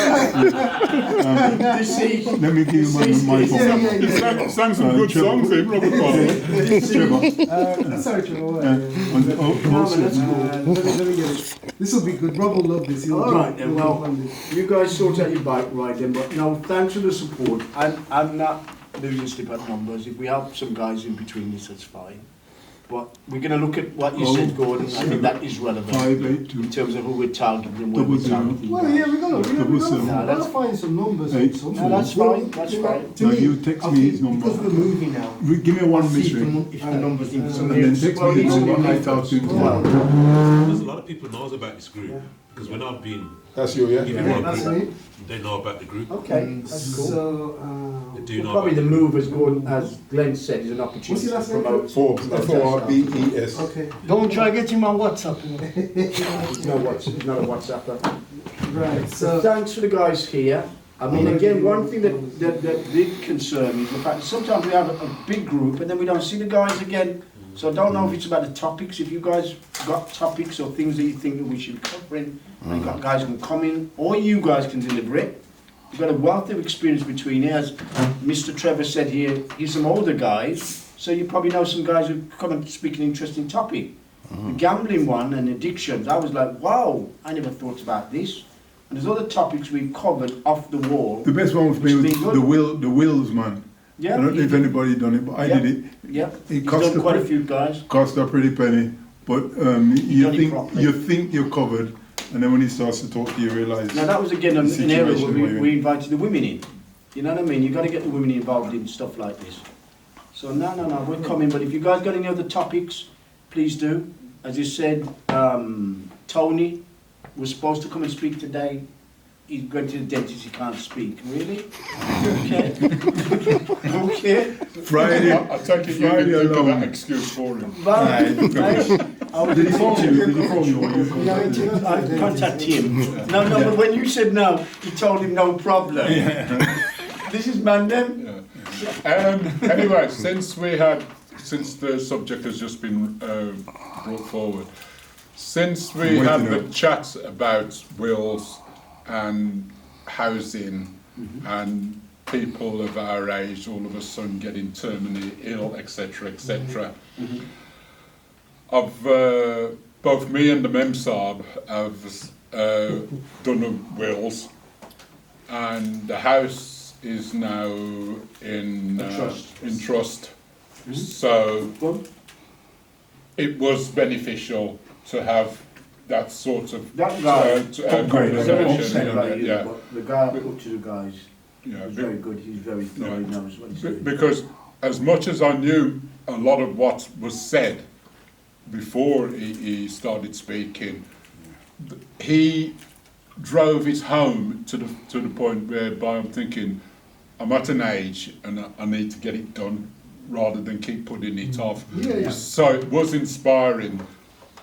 Let me give you my phone. He sang some good songs, eh, Robert Palmer? Sorry, Trevor. Let Let me get it. This will be good. Rob will love this. He'll All do right it. then, He'll well, love this. you guys sort out your bike riding, but no, thanks for the support. I'm not losing sleep at numbers. If we have some guys in between this, that's fine. But we're going to look at what you said, Gordon. I think that is relevant 582. in terms of who we're targeting and where Double we're zero. targeting. Well, yeah, we're gonna No, that's find some numbers. Hey. or something. No, that's fine. That's fine. To Now me, you text I me think his number. because we're moving now. Give me one See if mystery. the numbers in And then text me his number. I talk to him tomorrow. There's a lot of people knows about this group because when I've been That's you, yeah? giving Yeah, my that's group, me. they know about the group. Okay, that's cool. So, They do know Probably about the the group. move, as Gordon, as Glenn said, is an opportunity What's your last to name? promote. F-O-R-B-E-S. okay. Don't try getting my WhatsApp. It's not a WhatsApp. Right. So So, thanks for the guys here. I mean, again, one thing that did concern me is the fact that sometimes we have a big group and then we don't see the guys again. So I don't know if it's about the topics. If you guys got topics or things that you think that we should be covering, and you got guys can come in, or you guys can deliver it. You've got a wealth of experience between you. As Mr. Trevor said here, he's some older guys, so you probably know some guys who come and speak an interesting topic. The gambling one and addictions, I was like, wow, I never thought about this. And there's other topics we've covered off the wall. The best one for me It's was been good. the Wills, man. Yeah, I don't know if anybody done it, but I Yeah. did it. yeah. It He's cost done quite a few guys. cost a pretty penny, but done it properly. you think you're covered, and then when he starts to talk to you, realise. Now that was again an The area situation where where we you're invited the women in. You know what I mean? You've got to get the women involved in stuff like this. So no, we're coming. But if you guys got any other topics, please do. As you said, Tony was supposed to come and speak today. He's going to the dentist, he can't speak. Really? Okay. Okay. Friday, I take it you Friday didn't think of alone. that excuse for him. Well, I Did he phone you? Did he phone you? Or you phoned Yeah, him? I contacted him. No, but when you said no, you told him no problem. This is Mandem. Yeah. Anyway, since the subject has just been brought forward, since we Wait, had you know. the chat about wills and housing and people of our age all of a sudden getting terminally ill, etc., etc., both me and the Memsab have done the wills, and the house is now in trust. So it was beneficial to have that sort of That guy, conversation. Yeah. but the guy I put to the guys, Yeah, he's very good, he's very thorough, he knows what he's doing. because as much as I knew a lot of what was said before he started speaking, he drove it home to the point whereby I'm thinking, I'm at an age and I need to get it done rather than keep putting it off. Yeah. So it was inspiring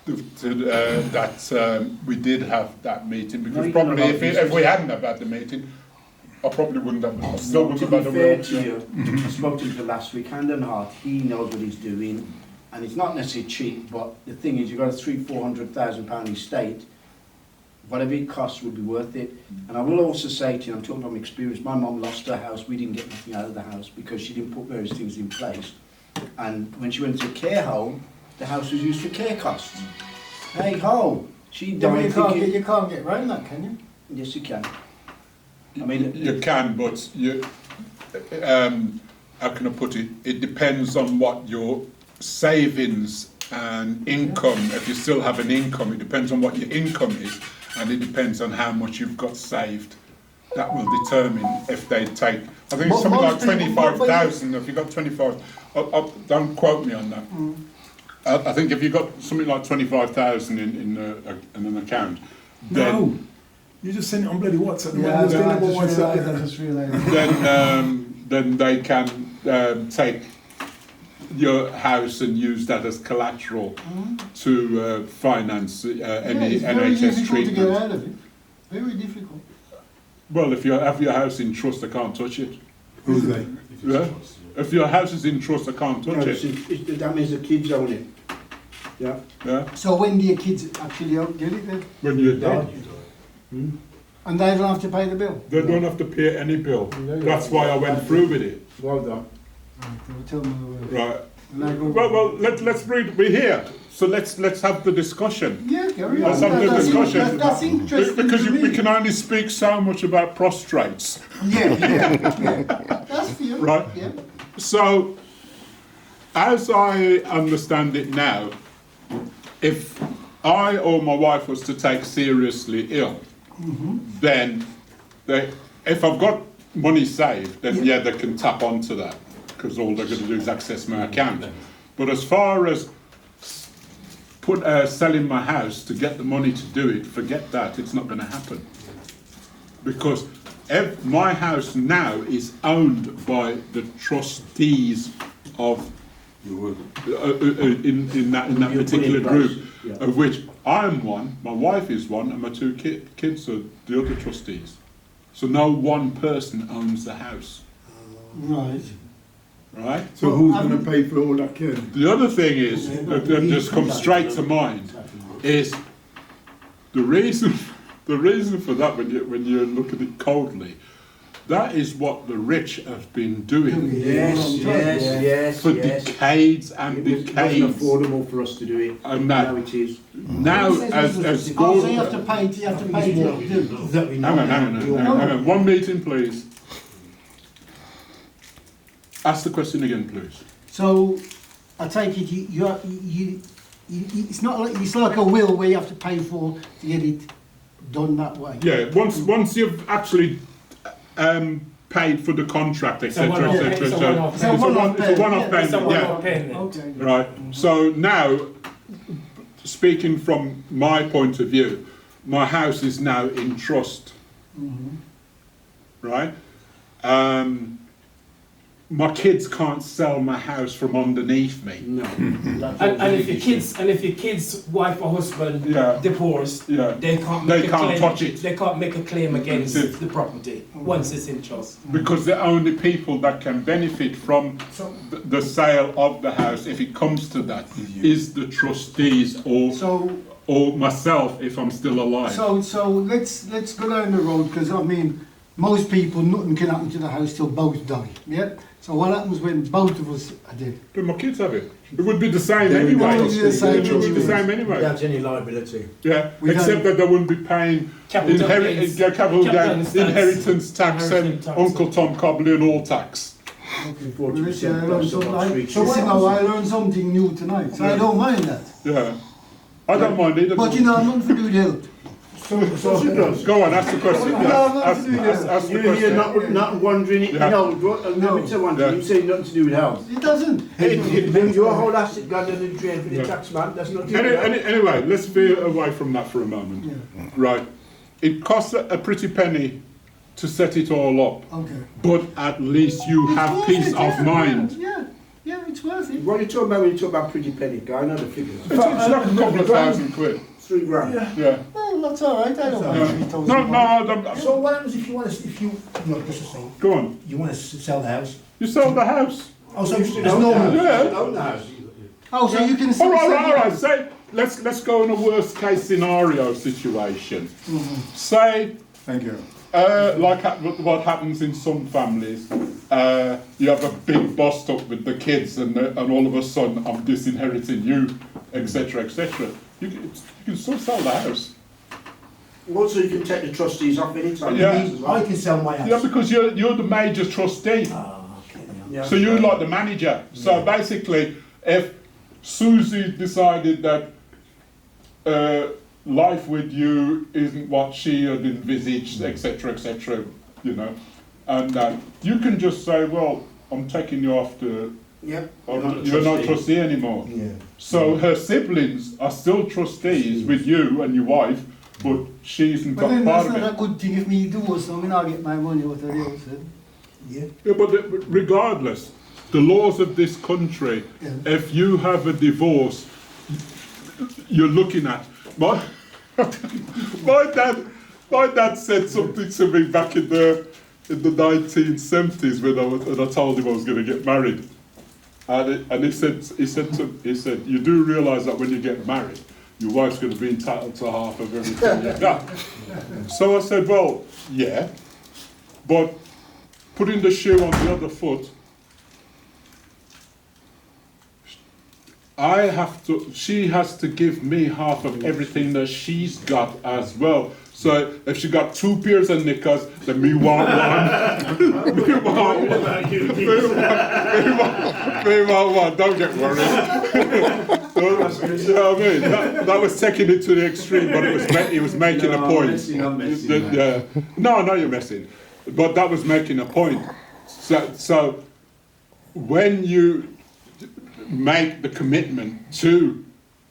that we did have that meeting, because No, you probably don't know. if we hadn't have had the meeting, I probably wouldn't have. I still No, wouldn't to have be had a fair to wheelchair. you, I spoke to him for last week, hand on heart, he knows what he's doing, and it's not necessarily cheap, but the thing is, you've got a £300,000-400,000 estate, whatever it costs would be worth it. And I will also say to you, I'm talking from experience, my mum lost her house, we didn't get anything out of the house because she didn't put various things in place. And when she went to a care home, the house was used for care costs. Hey ho, she Yeah, but died thinking... you can't get around that, can you? Yes, you can. I mean, You can, but you, how can I put it? It depends on what your savings and income, if you still have an income, it depends on what your income is, and it depends on how much you've got saved. That will determine if they take, I think it's something like 25,000, if you've got 25, don't quote me on that. I think if you've got something like 25,000 in an account, then... No, you just send it on bloody WhatsApp. Yeah, WhatsApp. I just realised. then they can take your house and use that as collateral to finance any it's very NHS difficult to treatment. get out of it. Very difficult. Well, if you have your house in trust, I can't touch it. Who's they? Yeah? If your house is in trust, I can't touch it. that means the kids own it. Yeah. Yeah? So when do your kids actually get it then? When you're dead, And they don't have to pay the bill? they don't have to pay any bill. That's why I went through with it. Well done. Tell me Right. and I go, Well, let's read. We're here, so let's have the discussion. yeah, carry Let's on. have the That's discussion. That's interesting Because to me. we can only speak so much about prostrates, Yeah. That's fair. right? Yeah. So, as I understand it now, if I or my wife was to take seriously ill, then if I've got money saved, then yeah, they can tap onto that, because all they're going to do is access my account. But as far as selling my house to get the money to do it, forget that, it's not going to happen. Because my house now is owned by the trustees of in that particular group, Yeah. of which I'm one, my wife is one, and my two kids are the other trustees. So no one person owns the house, Right. right? So who's going to pay for all that care? The other thing is, that just comes straight to mind, is the reason for that, when you look at it coldly, that is what the rich have been doing Yes, for decades and It wasn't decades. affordable for us to do it. And Now it is. Now, as Oh, so you Gordon... have to pay to do. Hang on. One meeting, please. Ask the question again, please. So, I take it it's not like, it's like a will where you have to pay for to get it done that way. Yeah, once you've actually paid for the contract, etc., etc. It's a one-off It's a one-off payment, payment, yeah. Okay. Right. So now, speaking from my point of view, my house is now in trust. Right? My kids can't sell my house from underneath me. No. And if your kid's wife or husband Yeah. divorced, Yeah. they can't They make can't a claim. touch it. They can't make a claim against That's it. the property once it's in trust. Because the only people that can benefit from the sale of the house, if it comes to that, is the trustees or myself if I'm still alive. So let's go down the road, because I mean, most people, nothing can happen to the house till both die. Yeah. So what happens when both of us are dead? But my kids have it. It would be the same anyway. It would be the same It would be the anyway. same anyway. That's any liability. Yeah, We except don't- that they wouldn't be paying Capital gains. capital Capital gains, tax. inheritance tax, and Inheritance tax. Uncle Tom Cobley and all tax. 40% I learned plus of our street. so I learned something new tonight, so I don't mind that. Yeah, I don't mind either. But you know, I'm not for do with help. Go on, ask the question. Ask the You're here question. not wondering it. Yeah. No, let me say one thing. Yeah. You say nothing to do with health. It doesn't. Your whole asset gone down the drain for the tax man. That's not true. Anyway, let's veer away from that for a moment. Yeah. Right, it costs a pretty penny to set it all up, Okay. but at least you have peace of mind. Yeah. Yeah. it's worth it. What are you talking about when you talk about Pretty Penny? I know the figures. It's like a couple of £1,000. 3 grand. Yeah. Well, that's all right. I don't mind £3,000. No, I don't. So what happens if you want to, no, just a thing, Go on. you want to sell the house? You sold the house. Oh, so there's Own the no, house. Yeah. Own the house. Oh, so you can All sell right. Say, let's go in a worst case scenario situation. Say, Thank you. what happens in some families, you have a big bust up with the kids, and all of a sudden I'm disinheriting you, etc., etc. You can still sell the house. Also, you can take the trustees off any time. Yeah. I can sell my house. Yeah, because you're the major trustee. Oh, okay. Yeah. So you're like the manager. So basically, if Susie decided that life with you isn't what she had envisaged, etc., etc., you know, and you can just say, well, I'm taking you off the. Yep. You're not trustee anymore. Yeah. So her siblings are still trustees with you and your wife, but she isn't But got then part that's of not it. a good thing if me do so, I mean, I'll get my money out of the house. Yeah. Yeah, but regardless, the laws of this country, Yeah. if you have a divorce, you're looking at. My dad said something to me back in the 1970s when I told him I was going to get married, and he said you do realise that when you get married, your wife's going to be entitled to half of everything you've got. So I said, well, yeah, but putting the shoe on the other foot, she has to give me half of everything that she's got as well. So if she got 2 pairs of knickers, then me want one. me want one. Don't get worried. So, you know what I mean? That was taking it to the extreme, but it was making a point. I'm messing, Yeah. No, you're messing. But that was making a point. So when you make the commitment to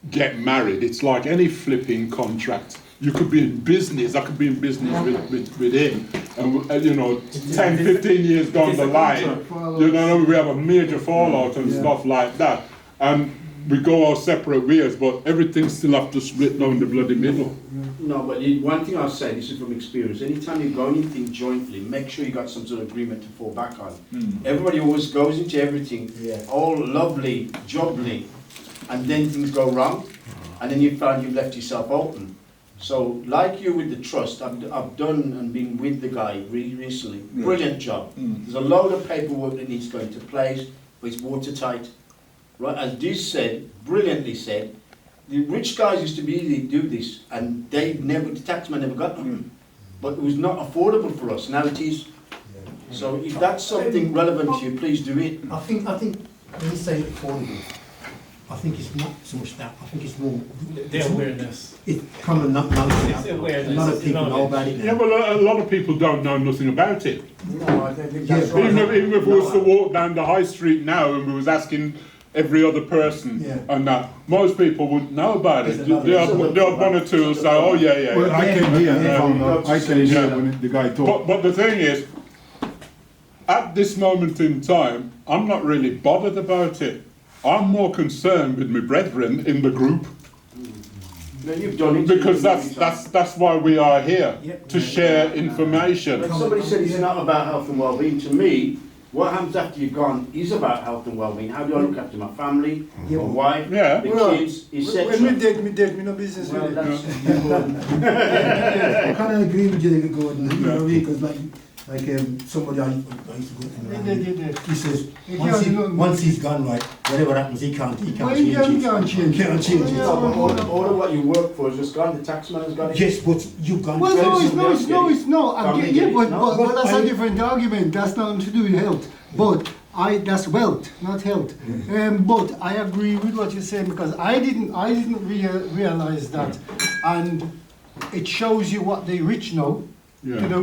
get married, it's like any flipping contract. You could be in business, I could be in business with him, and you know, 10, 15 years down the line, you know, we have a major fallout and stuff like that, and we go our separate ways, but everything still have to split down the bloody middle. No, but one thing I'll say, this is from experience, anytime you go anything jointly, make sure you got some sort of agreement to fall back on. Everybody always goes into everything, all lovely, jubbly, and then things go wrong, and then you find you've left yourself open. So, like you with the trust, I've done and been with the guy really recently, brilliant job. There's a load of paperwork that needs to go into place, but it's watertight. Right, as Diz said, brilliantly said, the rich guys used to be able to do this, and the taxman never got them. But it was not affordable for us, now it is. So if that's something relevant to you, please do it. I think when you say affordable, I think it's not so much that. I think it's more The awareness. it's common knowledge. It's the awareness. A lot of people know about it. Yeah, well, a lot of people don't know nothing about it. No, I don't think Yeah, that's Even right. if we was to walk down the high street now and we was asking every other person, Yeah. and most people wouldn't know about it. There's another- There are one or two who say, oh yeah. Well, I came here and Yeah. found out. I came here when the guy talked. But the thing is, at this moment in time, I'm not really bothered about it. I'm more concerned with my brethren in the group, No, you've done it. because that's why we are here, Yep. to share information. But somebody said it's not about health and well-being. To me, what happens after you've gone is about health and well-being. How do I look after my family, my wife, Yeah. the Well, kids, When me etc. dead, me no business Well, with it. that's I kind of agree with you, Gordon. You know, because somebody I used to go to, he says once he's gone, right, whatever happens, he can't Well, change you it. can't change it. Can't change it. No, but all of what you work for is just gone. The taxman has got it. Yes, but you've gone. Well, no, it's Somebody else no, get it's no. Can't Yeah, they get it? but No. that's I- a different argument. That's nothing to do with health. But that's wealth, not health. But I agree with what you're saying, because I didn't realize that, and it shows you what the rich know,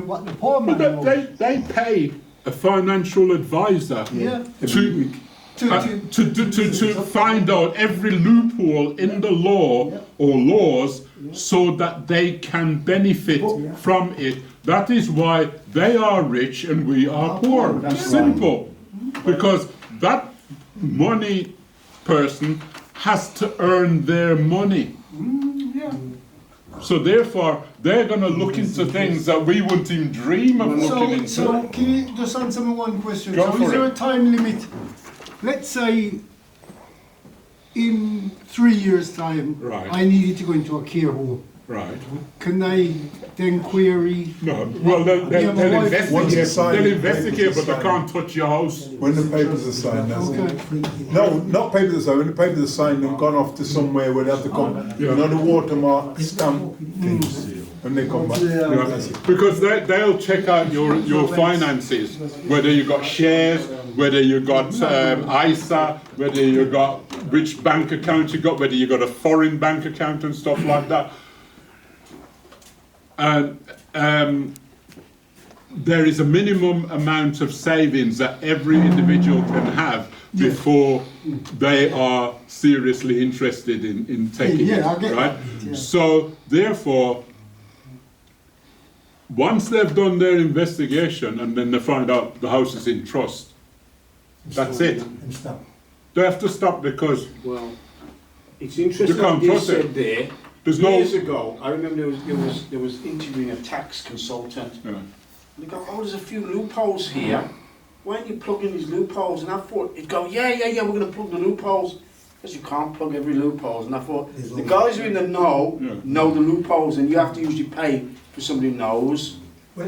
what the poor man But knows. they pay a financial advisor Yeah. to find out every loophole in the law or laws so that they can benefit from it. That is why they are rich and we are poor. That's Simple. Because money person has to earn their money. Yeah. So therefore, they're going to look into things that we wouldn't even dream of looking into. So can you just answer me one question? Go So for is there it. a time limit? Let's say in 3 years' time, Right. I needed to go into a care home. Right. Can I then query? No, well, they'll Yeah, my wife- Once investigate, it's signed, they'll the investigate, papers but are they signed. can't touch your house. When the papers are signed, that's it. Okay. No, not papers are signed. When the papers are signed, they've gone off to somewhere where they have to come. You know the watermark stamp things. When they come back. Yeah, That's it. because they'll check out your finances, whether you got shares, whether you got ISA, whether you got which bank account you got, whether you got a foreign bank account and stuff like that. And there is a minimum amount of savings that every individual can have before they are seriously interested in taking Yeah, it, I get right? that, yeah. So therefore, once they've done their investigation and then they find out the house is in trust, that's it. And stop. They have to stop because Well, it's interesting You can't what you trust it. said there. there's no... Years ago, I remember there was interviewing a tax consultant. Yeah. And they go, oh, there's a few loopholes here. Why aren't you plugging these loopholes? And I thought, he'd go, yeah, we're going to plug the loopholes. Because you can't plug every loophole. And I thought, the guys who are in the know the loopholes, and you have to usually pay for somebody who knows.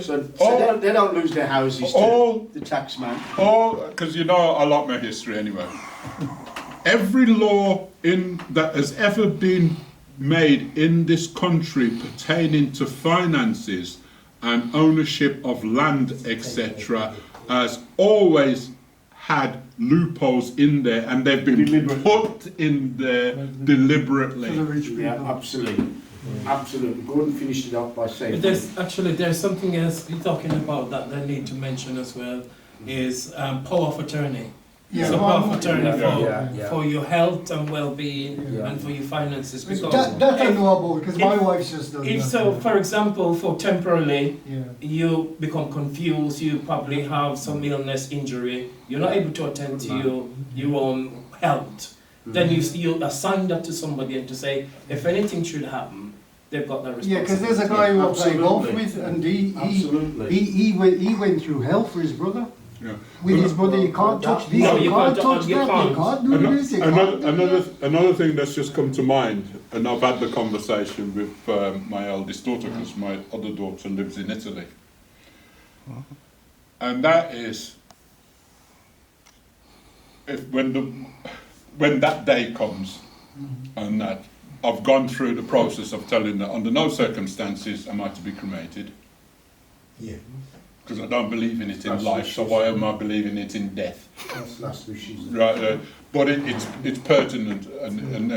So they don't lose their houses to the tax man. Because you know I like my history anyway. Every law that has ever been made in this country pertaining to finances and ownership of land, etc., has always had loopholes in there, and they've been put in there deliberately. Yeah, absolutely. Absolutely. Gordon finished it up by saying... But there's something else you're talking about that I need to mention as well, is power of attorney. Yeah, So power of attorney Yeah. for your health and well-being Yeah. and for your finances. Because That I know about because my wife's just done if that. so, for example, for temporarily, Yeah. you become confused, you probably have some illness, injury, you're not able to attend to your own health, then you assign that to somebody and to say, if anything should happen, they've got that responsibility. Yeah, because there's a guy who I play golf Absolutely. with, and he Absolutely. he went through hell for his brother. Yeah. With his brother, you can't touch this, No, you you can't can't, touch you that, you can't. can't do this, you can't do that. Another thing that's just come to mind, and I've had the conversation with my eldest daughter, because my other daughter lives in Italy, and that is when that day comes, and that I've gone through the process of telling her under no circumstances am I to be cremated, Yeah. because I don't believe in it in That's life, what so she why said. am I believing it in death? That's who she's... Right, but it's pertinent and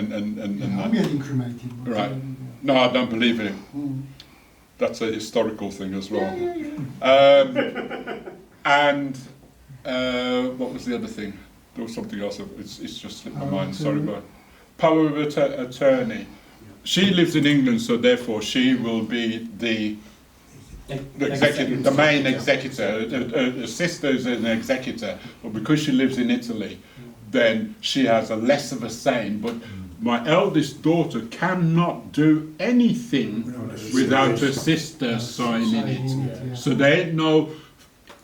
I'm getting cremated. but, Right. No, I don't believe in it. That's a historical thing as well. And what was the other thing? There was something else. It's just slipped my mind. Sorry, but power of attorney. She lives in England, so therefore she will be the executive, the main executor. Her sister is an executor, but because she lives in Italy, then she has a less of a say. But my eldest daughter cannot do anything without her sister signing it. So there ain't no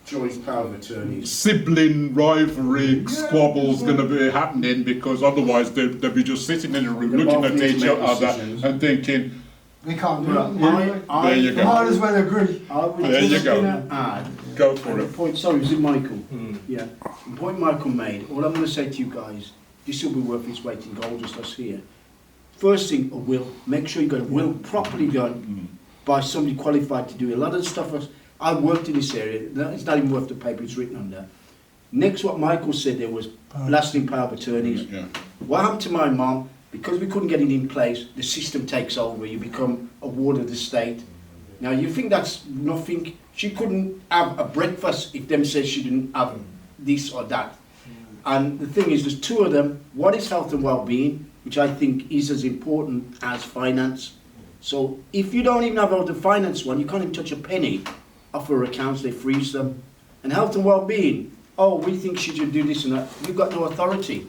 Joy's power of attorney. sibling rivalry squabbles going to be happening, because otherwise they'll be just sitting in a room They looking both at need to each make other decisions. and thinking, we can't do Well, that. There you go. Might as well agree. I was There you just go. going to add, go for the it. point, sorry, was it Michael? Yeah. The point Michael made, all I'm going to say to you guys, this will be worth its weight in gold, just us here. First thing, a will. Make sure you got a will properly done by somebody qualified to do it. A lot of the stuff I've worked in this area, it's not even worth the paper it's written under. Next, what Michael said there was lasting power of attorneys. Yeah. What happened to my mum, because we couldn't get it in place, the system takes over, you become a ward of the state. Now you think that's nothing, she couldn't have a breakfast if them says she didn't have this or that. And the thing is, there's two of them, one is health and well-being, which I think is as important as finance. So if you don't even have all the finance one, you can't even touch a penny off her accounts, they freeze them. And health and well-being, oh, we think she should do this and that. You've got no authority.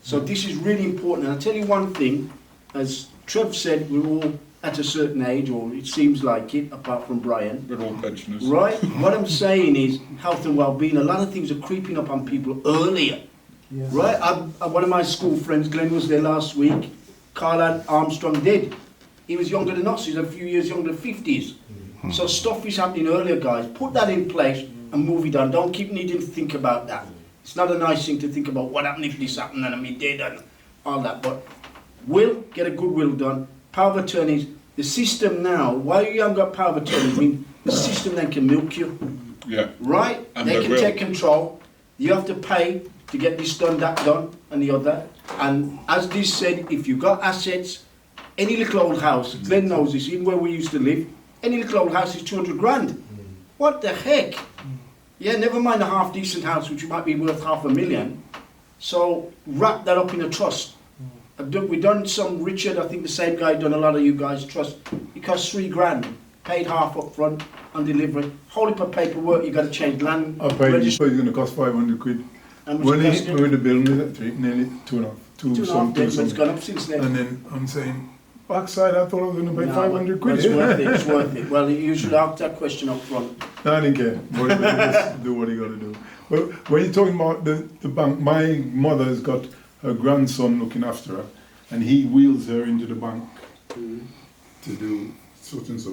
So this is really important. And I'll tell you one thing, as Trev said, we're all at a certain age, or it seems like it, apart from Brian. We're all pensioners. Right? What I'm saying is health and well-being. A lot of things are creeping up on people earlier. Yeah. Right? One of my school friends, Glenn, was there last week. Carl Armstrong did. He was younger than us. He's a few years younger than 50s. So stuff is happening earlier, guys. Put that in place and move it on. Don't keep needing to think about that. It's not a nice thing to think about what happened if this happened and I'm dead and all that. But get a good will done. Power of attorneys. The system now, why you haven't got power of attorneys, I mean, the system then can milk you. Yeah. Right? And they they can will. take control. You have to pay to get this done, that done, and the other. And as this said, if you've got assets, any little old house, Glenn knows this, even where we used to live, any little old house is 200 grand. What the heck? Yeah, never mind a half decent house, which might be worth $500,000. So wrap that up in a trust. We've done some, Richard, I think the same guy done a lot of you guys trust. It cost 3 grand, paid half up front on delivery. Whole heap of paperwork, you got to change land. I paid it, so it's going to cost 500 quid. How much When it cost he, you? when the bill was at 3, nearly 2.5. 2.5 days, but it's gone up since then. And then I'm saying, backside, I thought I was going to pay No, 500 quid. It's worth it, it's worth it. Well, you should ask that question up front. No, I didn't care. But just do what you got to do. But when you're talking about the bank, my mother's got her grandson looking after her, and he wheels her into the bank to do such and such.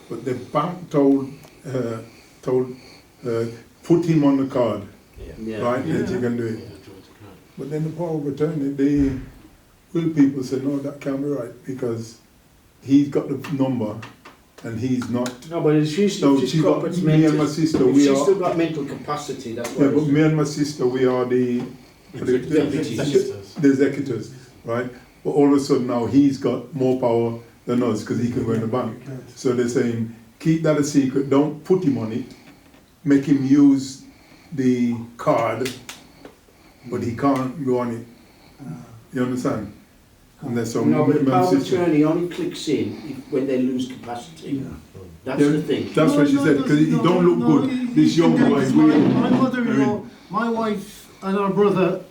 But the bank told put him on the card, Yeah. right, that you can do it. But then the power of attorney, the will people say, no, that can't be right, because he's got the number and he's not. No, but she's No, just she's got corporate me and mental. my sister, If we she's are. still got mental capacity, that's Yeah, what but me and my sister, we are the executors, right? But all of a sudden now he's got more power than us because he can go in the bank. So they're saying, keep that a secret, don't put him on it, make him use the card, but he can't go on it. You understand? And that's so No, but the my power of sister- attorney only clicks in when they lose capacity. That's Yeah, the thing. That's what she said, because he don't look good. This young boy is My weird. mother-in-law, my wife and her brother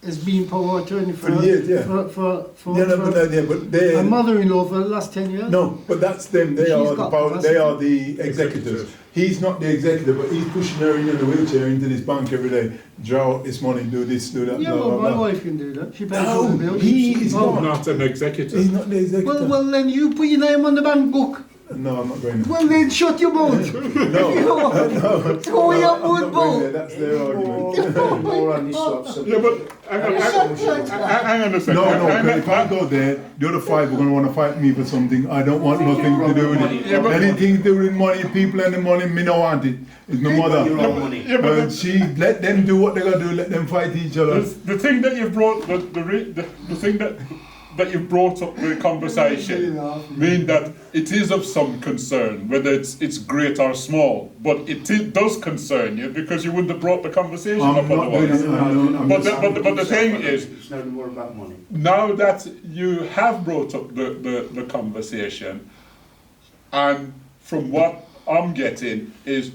has been power of attorney for years, yeah. for But they my mother-in-law for the last 10 years. no, but that's them. They She's are the got power. capacity. They are the executors. He's not the executor, but he's pushing her in a wheelchair into this bank every day. Draw out this money, do this, do that. Yeah, blah, well, blah, my blah. wife can do that. She pays No, all the bills. he is Oh. not. Not an executor. He's not the executor. Well, then you put your name on the bank book. No, I'm not going there. Well, then shut your mouth. No, Throw no, your I'm wood not going bowl. there. That's their argument. More on this sort of subject. Yeah, but hang on a second. No, Hang because if I go there, the other 5 are going to want to fight me for something. I don't want nothing to do with it. Yeah, but- Anything to do with money, people and the money, me don't want it. It's my mother. Your own money. Yeah, but And she let them do what they gotta do. Let them fight each other. the thing that you've brought, the thing that you've brought up with the conversation, mean that it is of some concern, whether it's great or small, but it does concern you because you wouldn't have brought the conversation I'm up not doing otherwise. it. I'm But just- but the thing is, It's not more about money. now that you have brought up the conversation, and from what I'm getting is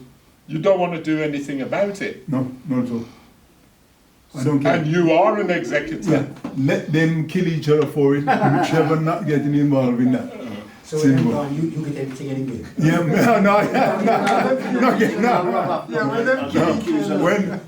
you don't want to do anything about it. No, not at all. I don't care. And you are an executor. Yeah, let them kill each other for it. Whichever not getting involved in that. So Simple. you get everything anyway. Yeah, no.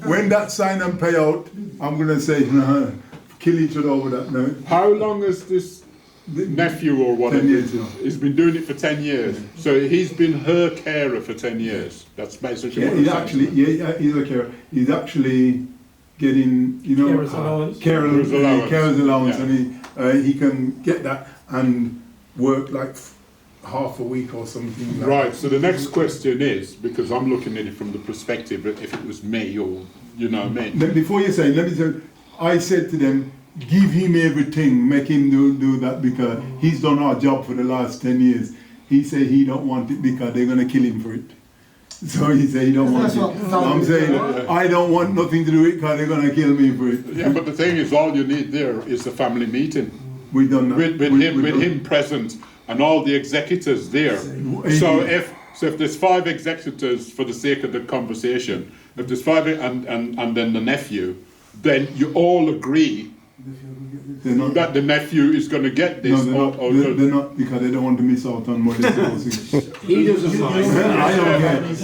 When that sign and payout, I'm gonna say, nah, kill each other over that. No. How long has this nephew or whatever 10 years now. he's been doing it for 10 years? So he's been her carer for 10 years. That's basically Yeah, what he's I'm actually, saying. he's a carer. He's actually getting, you know, Carer's allowance. carer's allowance, Yeah. and he can get that and work like half a week or something. Like Right, so the next question is, because I'm looking at it from the perspective of if it was me or, you know what I mean? Then before you say, let me say, I said to them, give him everything, make him do that, because he's done our job for the last 10 years. He said he don't want it because they're going to kill him for it. So he said he don't want That's it. what- I'm saying, I don't want nothing to do with it because they're going to kill me for it. Yeah, but the thing is, all you need there is a family meeting We done that. with We- him present and all the executors there. So if there's 5 executors for the sake of the conversation, if there's 5 and then the nephew, then you all agree that the nephew is going to get this. No, they're not, because they don't want to miss out on what they're supposed to. He doesn't mind. I don't care. Because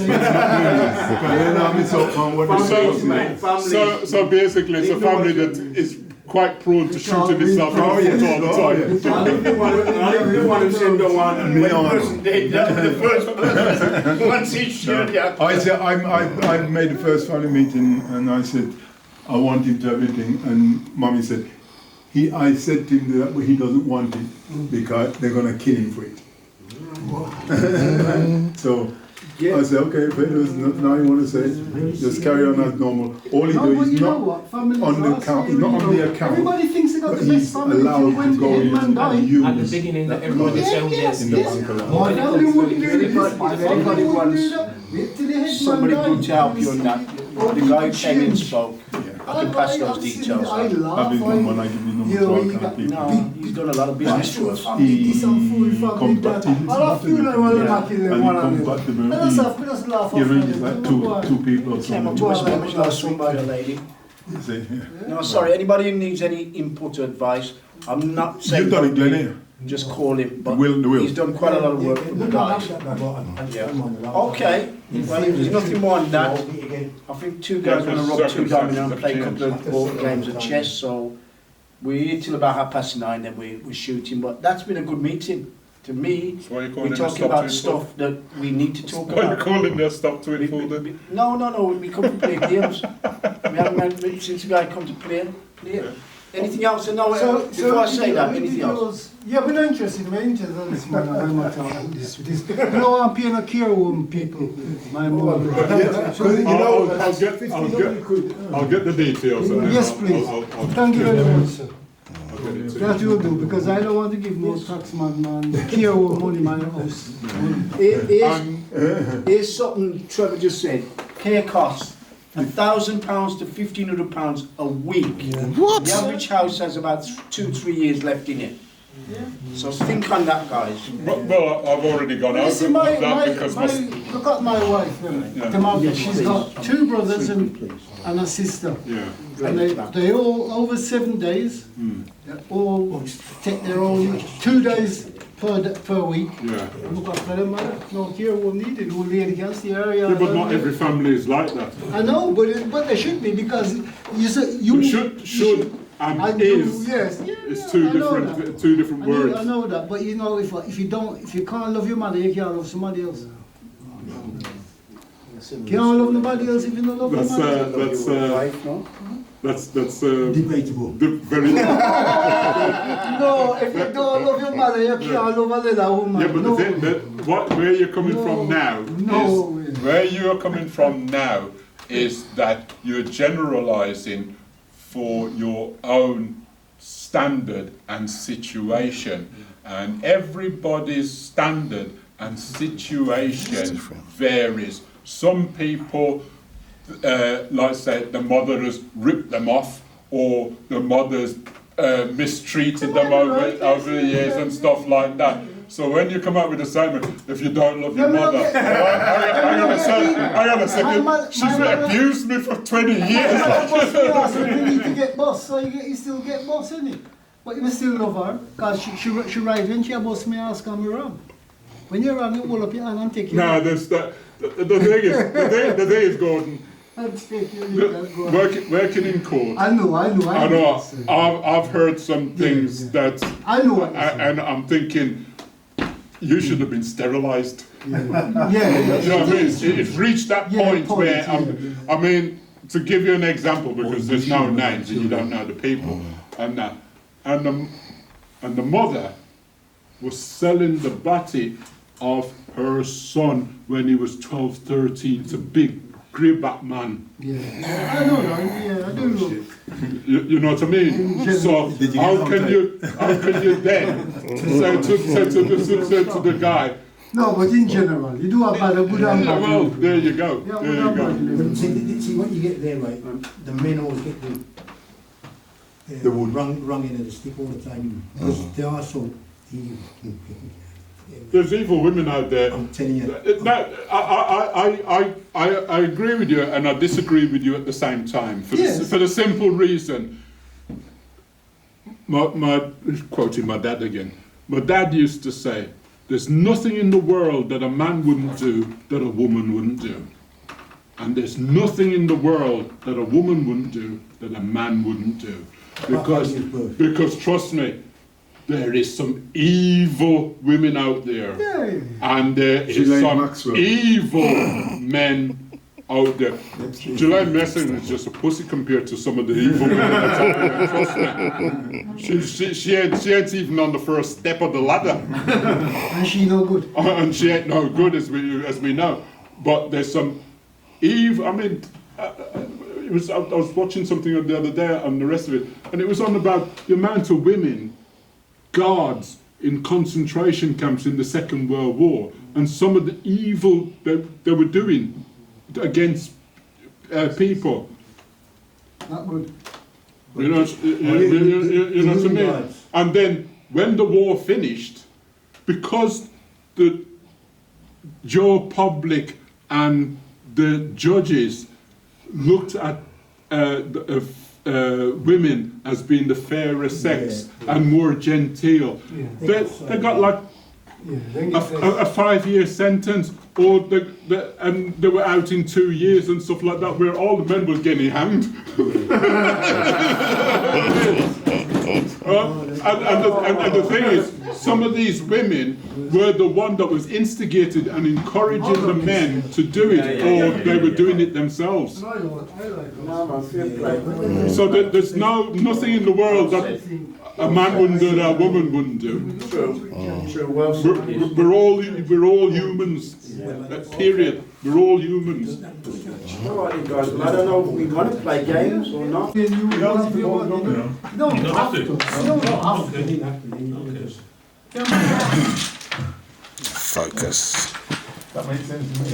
they don't miss out on what they're supposed to. So basically, it's a family that is quite prone to shooting itself in the foot all the time. I'm the one who said no one, and when the person did that, the first person, once he shot you. I said, I made the first family meeting, and I said, I want him to have everything, and Mommy said, I said to him that he doesn't want it because they're gonna kill him for it. So I said, okay, but there's nothing I want to say. Just carry on as normal. All he does is not on the account. Not on the account. Everybody thinks they got But the best he's family till allowed when to go the in man died. and At the use beginning, everybody said yes. in the bank allowance. My family wouldn't do this. My Everybody family wouldn't wants do that. Wait till the head Somebody man good died. to help you on that. The guy who came in spoke. I can pass those details I on. laugh. Have his number and I give you number You to know, all you kind of got people. No, he's done a lot of business for us. Family this and full family that. I love you know when I'm kill them And one he and comes back to I just Birmingham. have to just laugh He arranges like two people or Came up something. to West Bromwich last week with a lady. You see, No, sorry, anybody who needs any input or advice, I'm not saying. You've done it, Glenn, ain't you? Just call him, but The will. he's done quite a lot of work for the guys. Okay, well, there's nothing more than that. I think two guys want to rub two domino and play a couple of board games of chess, so we're here till about 9:30, then we're shooting. But that's been a good meeting. To me, So why are you calling we're it talking stop about to stuff that we need to talk Why are you about. calling their stop to info then? No, we come to play games. We haven't had since the guy come to play. Anything else? No, before I say that, anything else? Yeah, we're not interested. We're interested in this man. I'm not talking this. No, I'm paying a care home people. My mom. I'll get the details. And then Yes, please. I'll Thank you very much, sir. I'll get it to That you. will do, because I don't want to give no tax man care home money, my house. Here's something Trevor just said. Care costs £1,000 to £1,500 a week. What? The average house has about 2-3 years left in it. So think on that, guys. Well, I've already gone over See, that because look at my wife. She's got 2 brothers and a sister. yeah. And they all, over 7 days, they all take their own 2 days per week. Yeah. Look after them, man. No care what needed. We'll lay against the area. Yeah, but not every family is like that. I know, but they should be, because you said you Should and I is. do, yes. Yeah, It's I know that. two different I words. know that, but you know, if you can't love your mother, you can't love somebody else. Can't love nobody else if you don't love your mother. That's Debatable. very. No, if you don't love your mother, you can't love another woman. Yeah, but no. where you're coming from now No. is where you're coming from now is that you're generalizing for your own standard and situation, and everybody's standard and situation varies. Some people, like say, the mother has ripped them off, or the mother's mistreated them over the years and stuff like that. So when you come up with a statement, if you don't love your mother, hang on a second, she's abused me for 20 years. You need to get boss, so you still get boss, innit? But you still love her, because she right when she boss me, ask me wrong. When you're wrong, you hold up your hand and take it. No, there's that. The thing is, Gordon, working in court. I know. I've heard some things that I know what and I'm thinking you should have been sterilized. Yeah. You know what I mean? It's reached that point where I mean, to give you an example, because there's no names and you don't know the people, and the mother was selling the body of her son when he was 12, 13 to big greyback man. Yeah. I know that. Yeah, I do know. You know what I mean? So how can you then say to the guy? No, but in general, you do have bad, good and bad. Well, there you go. Yeah, There you go. See what you get there, right? The men always get the wood rung in at the stick all the time. Because they are so evil. There's evil women out there. I'm telling you. Now, I agree with you and I disagree with you at the same time for, Yes. for the simple reason. Quoting my dad again. My dad used to say, "There's nothing in the world that a man wouldn't do that a woman wouldn't do, and there's nothing in the world that a woman wouldn't do that a man wouldn't do." Because trust me, there is some evil women out there. Yeah. And there is Ghislaine some Maxwell. evil men out there. Ghislaine Maxwell is just a pussy compared to some of the evil men that's out there, trust me. She ain't even on the first step of the ladder. And she no good. And she ain't no good, as we know. But there's some evil, I mean, I was watching something the other day on the rest of it, and it was on about the amount of women guards in concentration camps in the Second World War, and some of the evil they were doing against people. Not good. You know what I mean? And then when the war finished, because the Joe public and the judges looked at women as being the fairer sex and more genteel, they got like a 5-year sentence, or and they were out in 2 years and stuff like that, where all the men were getting hanged. And the thing is, some of these women were the one that was instigated and encouraging the men to do it, or they were doing it themselves. So there's nothing in the world that a man wouldn't do that a woman wouldn't do. True. Well, We're all humans. Period. We're all humans. all right, guys. Well, I don't know if we want to play games or not. No, You don't have to. No, Focus. That makes sense to me.